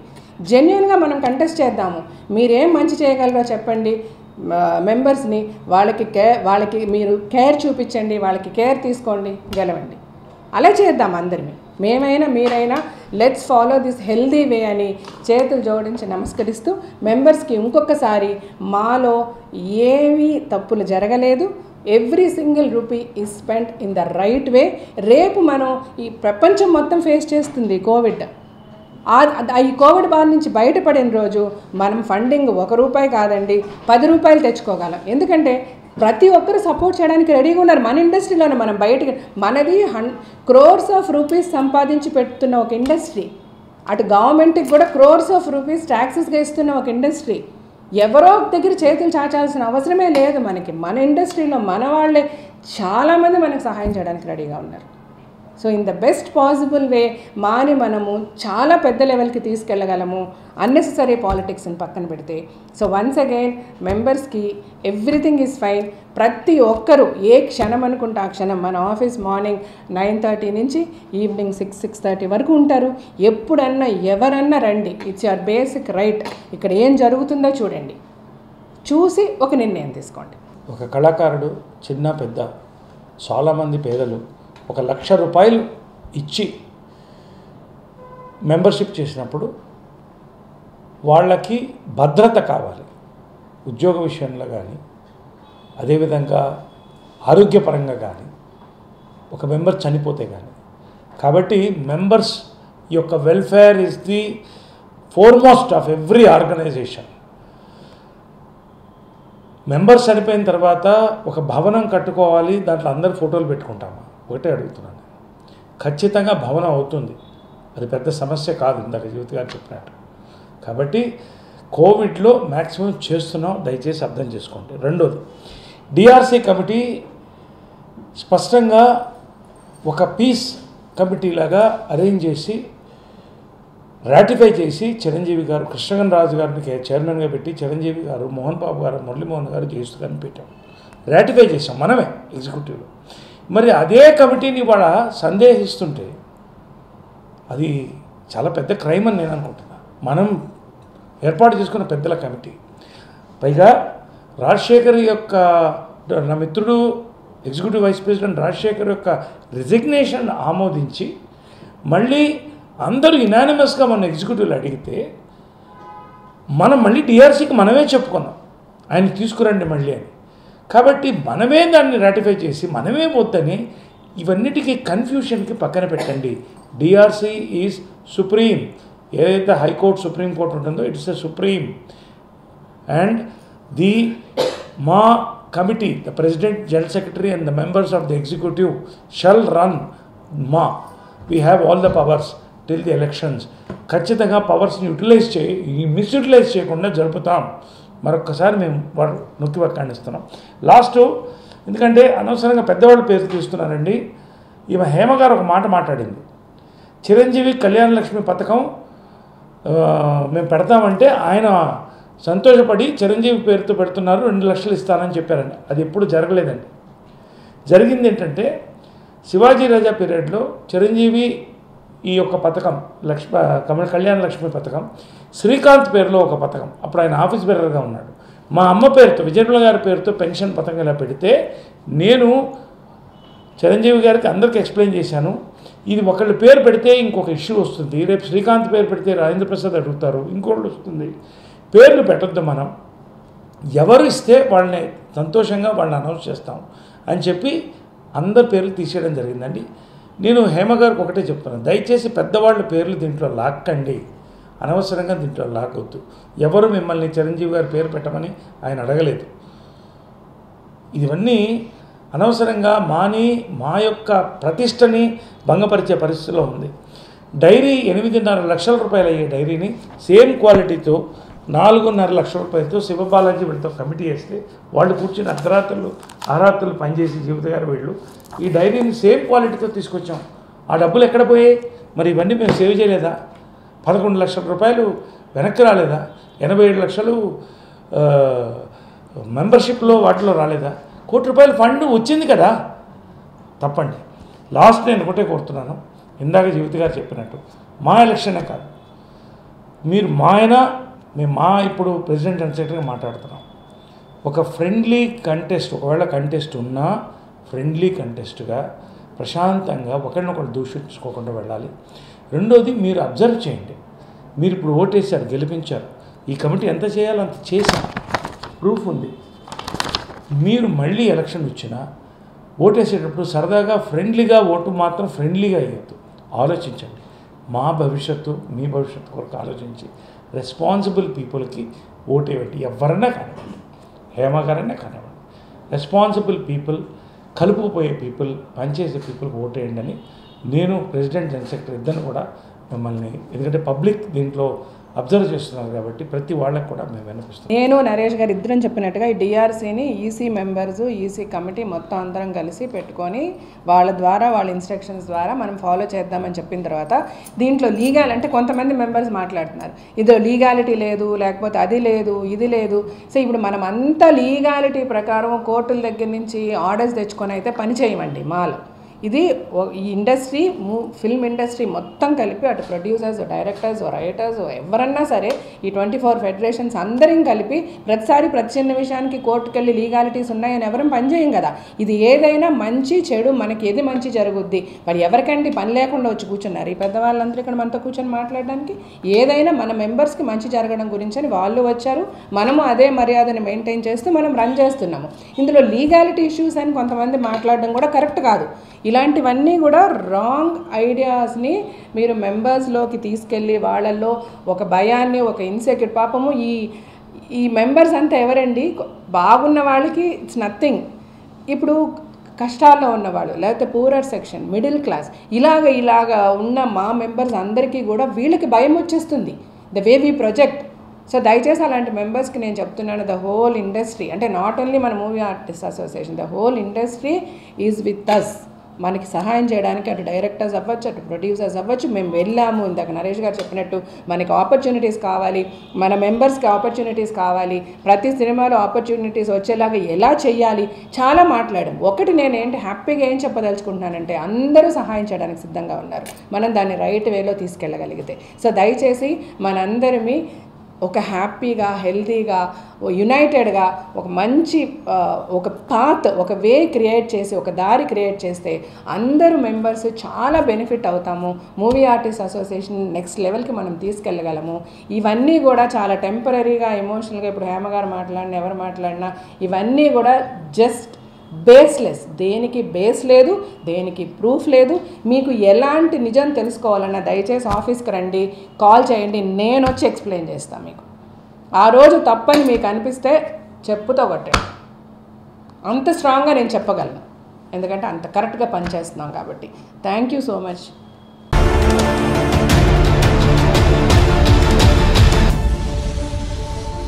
జెన్యున్గా మనం కంటెస్ట్ చేద్దాము. మీరేం మంచి చేయగలరో చెప్పండి మెంబర్స్ని, వాళ్ళకి మీరు కేర్ చూపించండి, వాళ్ళకి కేర్ తీసుకోండి, గెలవండి. అలా చేద్దాం అందరినీ, మేమైనా మీరైనా. Let's follow this healthy way అని చేతులు జోడించి నమస్కరిస్తూ మెంబర్స్కి ఇంకొకసారి మాలో ఏమీ తప్పులు జరగలేదు, every single rupee is spent in the right way. రేపు మనం ఈ ప్రపంచం మొత్తం ఫేస్ చేస్తుంది కోవిడ్. ఈ కోవిడ్ బారి నుంచి బయటపడిన రోజు మనం ఫండింగ్ 1 రూపాయి కాదండి 10 రూపాయలు తెచ్చుకోగలం. ఎందుకంటే ప్రతి ఒక్కరు సపోర్ట్ చేయడానికి రెడీగా ఉన్నారు. మన ఇండస్ట్రీలోనే మనం బయటకి, మనది crores of rupees సంపాదించి పెడుతున్న ఒక ఇండస్ట్రీ, అటు గవర్నమెంట్కి కూడా crores of rupees ట్యాక్సెస్గా ఇస్తున్న ఒక ఇండస్ట్రీ. ఎవరో దగ్గర చేతులు చాచాల్సిన అవసరమే లేదు మనకి. మన ఇండస్ట్రీలో మన వాళ్ళే చాలామంది మనకు సహాయం చేయడానికి రెడీగా ఉన్నారు. So in the best possible way మాని మనము చాలా పెద్ద లెవెల్కి తీసుకెళ్ళగలము, అన్నెసెసరీ పాలిటిక్స్ని పక్కన పెడితే. సో వన్స్ అగైన్ మెంబర్స్కి ఎవ్రీథింగ్ ఈజ్ ఫైన్. ప్రతి ఒక్కరూ ఏ క్షణం అనుకుంటే ఆ క్షణం, మన ఆఫీస్ మార్నింగ్ 9:30 నుంచి ఈవినింగ్ 6-6:30 వరకు ఉంటారు. ఎప్పుడన్నా ఎవరన్నా రండి, ఇట్స్ యువర్ బేసిక్ రైట్. ఇక్కడ ఏం జరుగుతుందో చూడండి, చూసి ఒక నిర్ణయం తీసుకోండి. ఒక కళాకారుడు చిన్న పెద్ద చాలామంది పేదలు 1,00,000 రూపాయలు ఇచ్చి మెంబర్షిప్ చేసినప్పుడు వాళ్ళకి భద్రత కావాలి, ఉద్యోగ విషయంలో కానీ, అదేవిధంగా ఆరోగ్యపరంగా కానీ, ఒక మెంబర్ చనిపోతే కానీ. కాబట్టి మెంబర్స్ యొక్క welfare is the foremost of every organisation. Members చనిపోయిన తర్వాత ఒక భవనం కట్టుకోవాలి, దాంట్లో అందరు ఫోటోలు పెట్టుకుంటాము. ఒకటే అడుగుతున్నాను, ఖచ్చితంగా భవనం అవుతుంది, అది పెద్ద సమస్య కాదు, ఇందాక జ్యోతి గారు చెప్పినట్టు. కాబట్టి కోవిడ్లో మ్యాక్సిమం చేస్తున్నాం, దయచేసి అర్థం చేసుకోండి. రెండోది, డిఆర్సీ కమిటీ స్పష్టంగా ఒక పీస్ కమిటీ లాగా అరేంజ్ చేసి రాటిఫై చేసి చిరంజీవి గారు, కృష్ణగన్ రాజు గారిని చైర్మన్గా పెట్టి, చిరంజీవి గారు, మోహన్ బాబు గారు, మురళీమోహన్ గారు, జయస్తు గారిని పెట్టాం, రాటిఫై చేసాం మనమే ఎగ్జిక్యూటివ్లో. మరి అదే కమిటీని ఇవాళ సందేహిస్తుంటే అది చాలా పెద్ద క్రైమ్ అని నేను అనుకుంటున్నా. మనం ఏర్పాటు చేసుకున్న పెద్దల కమిటీ, పైగా రాజశేఖర్ యొక్క, నా మిత్రుడు ఎగ్జిక్యూటివ్ వైస్ ప్రెసిడెంట్ రాజశేఖర్ యొక్క రిజిగ్నేషన్ ఆమోదించి మళ్ళీ అందరూ యునానిమస్గా మన ఎగ్జిక్యూటివ్లు అడిగితే మనం మళ్ళీ డిఆర్సీకి మనమే చెప్పుకున్నాం ఆయన తీసుకురండి మళ్ళీ అని. కాబట్టి మనమే దాన్ని రాటిఫై చేసి మనమే వద్దని ఇవన్నిటికీ కన్ఫ్యూషన్కి పక్కన పెట్టండి. DRC is supreme. ఏదైతే హైకోర్టు సుప్రీంకోర్టు ఉంటుందో ఇట్స్ ఎ సుప్రీం. అండ్ మా committee, the president, general secretary and the members of the executive shall run we have all the powers till the elections. ఖచ్చితంగా పవర్స్ని మిస్యూటిలైజ్ చేయకుండా జరుపుతాం. మరొక్కసారి మేము వాడు నొక్కి వక్కాణిస్తున్నాం. Last, ఎందుకంటే అనవసరంగా పెద్దవాళ్ళ పేరు తీస్తున్నారండి. ఈమె హేమ గారు ఒక మాట మాట్లాడింది, చిరంజీవి కళ్యాణ లక్ష్మి పథకం మేము పెడతామంటే ఆయన సంతోషపడి చిరంజీవి పేరుతో పెడుతున్నారు, 2 లక్షలు ఇస్తానని చెప్పారండి. అది ఎప్పుడు జరగలేదండి. జరిగింది ఏంటంటే శివాజీ రాజా పీరియడ్లో చిరంజీవి ఈ యొక్క పథకం కళ్యాణ లక్ష్మి పథకం శ్రీకాంత్ పేరులో ఒక పథకం, అప్పుడు ఆయన ఆఫీస్ బేరర్గా ఉన్నాడు, మా అమ్మ పేరుతో విజయనుల గారి పేరుతో పెన్షన్ పథకం ఇలా పెడితే నేను చిరంజీవి గారికి అందరికీ ఎక్స్ప్లెయిన్ చేశాను, ఇది ఒకళ్ళు పేరు పెడితే ఇంకొక ఇష్యూ వస్తుంది, రేపు శ్రీకాంత్ పేరు పెడితే రాజేంద్ర ప్రసాద్ అడుగుతారు, ఇంకోళ్ళు వస్తుంది, పేర్లు పెట్టొద్దు, మనం ఎవరు ఇస్తే వాళ్ళని సంతోషంగా వాళ్ళని అనౌన్స్ చేస్తాం అని చెప్పి అందరి పేర్లు తీసేయడం జరిగిందండి. నేను హేమ గారికి ఒకటే చెప్తున్నాను, దయచేసి పెద్దవాళ్ళ పేర్లు దీంట్లో లాక్కండి, అనవసరంగా దీంట్లో లాక్కొద్దు. ఎవరు మిమ్మల్ని చిరంజీవి గారి పేరు పెట్టమని ఆయన అడగలేదు. ఇవన్నీ అనవసరంగా మా యొక్క ప్రతిష్టని భంగపరిచే పరిస్థితిలో ఉంది. డైరీ 8.5 లక్షల రూపాయలు అయ్యే డైరీని సేమ్ క్వాలిటీతో 4.5 లక్షల రూపాయలతో శివబాలాజీ వీళ్ళతో కమిటీ వేస్తే వాళ్ళు కూర్చుని అర్ధరాత్రులు పనిచేసి జీవిత గారు వీళ్ళు ఈ డైరీని సేమ్ క్వాలిటీతో తీసుకొచ్చాం. ఆ డబ్బులు ఎక్కడ పోయాయి? మరి ఇవన్నీ మేము సేవ్ చేయలేదా? 11 లక్షల రూపాయలు వెనక్కి రాలేదా? 87 లక్షలు మెంబర్షిప్లో వాటిలో రాలేదా? ₹1 కోటి ఫండ్ వచ్చింది కదా, తప్పండి. లాస్ట్ నేను ఒకటే కోరుతున్నాను, ఇందాక జీవిత గారు చెప్పినట్టు మా ఎలక్షనే కాదు, మీరు మేము ఇప్పుడు ప్రెసిడెంట్ జనరల్ సెక్రటరీగా మాట్లాడుతున్నాం. ఒక ఫ్రెండ్లీ కంటెస్ట్, ఒకవేళ కంటెస్ట్ ఉన్నా ఫ్రెండ్లీ కంటెస్ట్గా ప్రశాంతంగా ఒకరినొకరు దూషించుకోకుండా వెళ్ళాలి. రెండోది, మీరు అబ్జర్వ్ చేయండి, మీరు ఇప్పుడు ఓటేసారు, గెలిపించారు, ఈ కమిటీ ఎంత చేయాలో అంత చేశారు, ప్రూఫ్ ఉంది. మీరు మళ్ళీ ఎలక్షన్ వచ్చినా ఓటేసేటప్పుడు సరదాగా ఫ్రెండ్లీగా ఓటు మాత్రం ఫ్రెండ్లీగా వేయద్దు. ఆలోచించండి, మా భవిష్యత్తు మీ భవిష్యత్తు కొరకు ఆలోచించి రెస్పాన్సిబుల్ పీపుల్కి ఓటేయండి. ఎవరన్నా కానివ్వండి, హేమ గారైనా కానివ్వండి, రెస్పాన్సిబుల్ పీపుల్, కలుపుకుపోయే పీపుల్, పనిచేసే పీపుల్కి ఓటేయండి అని నేను ప్రెసిడెంట్ జనరల్ సెక్రటరీ ఇద్దరిని కూడా మిమ్మల్ని, ఎందుకంటే పబ్లిక్ దీంట్లో అబ్జర్వ్ చేస్తున్నారు కాబట్టి ప్రతి వాళ్ళకి కూడా మేము వినిపిస్తాం. నేను నరేష్ గారు ఇద్దరం చెప్పినట్టుగా ఈ డిఆర్సీని ఈసీ మెంబర్స్, ఈసీ కమిటీ మొత్తం అందరం కలిసి పెట్టుకొని వాళ్ళ ద్వారా, వాళ్ళ ఇన్స్ట్రక్షన్స్ ద్వారా మనం ఫాలో చేద్దామని చెప్పిన తర్వాత దీంట్లో లీగల్ అంటే కొంతమంది మెంబర్స్ మాట్లాడుతున్నారు, ఇది లీగాలిటీ లేదు, లేకపోతే అది లేదు, ఇది లేదు. సో ఇప్పుడు మనం అంతా లీగాలిటీ ప్రకారం కోర్టుల దగ్గర నుంచి ఆర్డర్స్ తెచ్చుకొని అయితే పని చేయమండి. ఇది ఈ ఇండస్ట్రీ, ఫిల్మ్ ఇండస్ట్రీ మొత్తం కలిపి, అటు ప్రొడ్యూసర్స్, డైరెక్టర్స్, రైటర్స్, ఎవరన్నా సరే ఈ 24 ఫెడరేషన్స్ అందరం కలిపి ప్రతిసారి ప్రతి చిన్న విషయానికి కోర్టుకు వెళ్ళి లీగాలిటీస్ ఉన్నాయని ఎవరం పనిచేయం కదా. ఇది ఏదైనా మంచి చెడు, మనకి ఏది మంచి జరుగుద్ది, మరి ఎవరికంటే పని లేకుండా వచ్చి కూర్చున్నారు ఈ పెద్దవాళ్ళందరూ ఇక్కడ మనతో కూర్చొని మాట్లాడడానికి. ఏదైనా మన మెంబర్స్కి మంచి జరగడం గురించి అని వాళ్ళు వచ్చారు, మనము అదే మర్యాదను మెయింటైన్ చేస్తూ మనం రన్ చేస్తున్నాము. ఇందులో లీగాలిటీ ఇష్యూస్ అని కొంతమంది మాట్లాడడం కూడా కరెక్ట్ కాదు. ఇలాంటివన్నీ కూడా రాంగ్ ఐడియాస్ని మీరు మెంబర్స్లోకి తీసుకెళ్ళి వాళ్ళల్లో ఒక భయాన్ని, ఒక ఇన్సెక్యూర్, పాపము ఈ మెంబర్స్ అంతా ఎవరండి, బాగున్న వాళ్ళకి ఇట్స్ నథింగ్. ఇప్పుడు కష్టాల్లో ఉన్నవాళ్ళు, లేకపోతే పూరర్ సెక్షన్, మిడిల్ క్లాస్, ఇలాగ ఉన్న మా మెంబర్స్ అందరికీ కూడా వీళ్ళకి భయం వచ్చేస్తుంది the way we project. So దయచేసి అలాంటి మెంబర్స్కి నేను చెప్తున్నాను, ద హోల్ ఇండస్ట్రీ, అంటే నాట్ ఓన్లీ మన movie artist association, the whole industry is with us. మనకి సహాయం చేయడానికి అటు డైరెక్టర్స్ అవ్వచ్చు, అటు ప్రొడ్యూసర్స్ అవ్వచ్చు, మేము వెళ్ళాము. ఇందాక నరేష్ గారు చెప్పినట్టు మనకి ఆపర్చునిటీస్ కావాలి, మన మెంబర్స్కి ఆపర్చునిటీస్ కావాలి, ప్రతి సినిమాలో ఆపర్చునిటీస్ వచ్చేలాగా ఎలా చెయ్యాలి, చాలా మాట్లాడాం. ఒకటి నేనేంటి హ్యాపీగా ఏం చెప్పదలుచుకుంటున్నానంటే అందరూ సహాయం చేయడానికి సిద్ధంగా ఉన్నారు, మనం దాన్ని రైట్ వేలో తీసుకెళ్ళగలిగితే. సో దయచేసి మనందరినీ ఒక హ్యాపీగా, హెల్తీగా, యునైటెడ్గా ఒక మంచి ఒక పాత్, ఒక వే క్రియేట్ చేసి, ఒక దారి క్రియేట్ చేస్తే అందరూ మెంబర్స్ చాలా బెనిఫిట్ అవుతాము. మూవీ ఆర్టిస్ట్ అసోసియేషన్ నెక్స్ట్ లెవెల్కి మనం తీసుకెళ్ళగలము. ఇవన్నీ కూడా చాలా టెంపరీగా, ఎమోషనల్గా, ఇప్పుడు హేమ గారు మాట్లాడినా ఎవరు మాట్లాడినా ఇవన్నీ కూడా జస్ట్ బేస్లెస్. దేనికి బేస్ లేదు, దేనికి ప్రూఫ్ లేదు. మీకు ఎలాంటి నిజం తెలుసుకోవాలన్నా దయచేసి ఆఫీస్కి రండి, కాల్ చేయండి, నేను వచ్చి ఎక్స్ప్లెయిన్ చేస్తాను మీకు. ఆ రోజు తప్పని మీకు అనిపిస్తే చెప్పుతో కొట్టండి, అంత స్ట్రాంగ్గా నేను చెప్పగలను, ఎందుకంటే అంత కరెక్ట్గా పనిచేస్తున్నాం కాబట్టి. Thank you so much.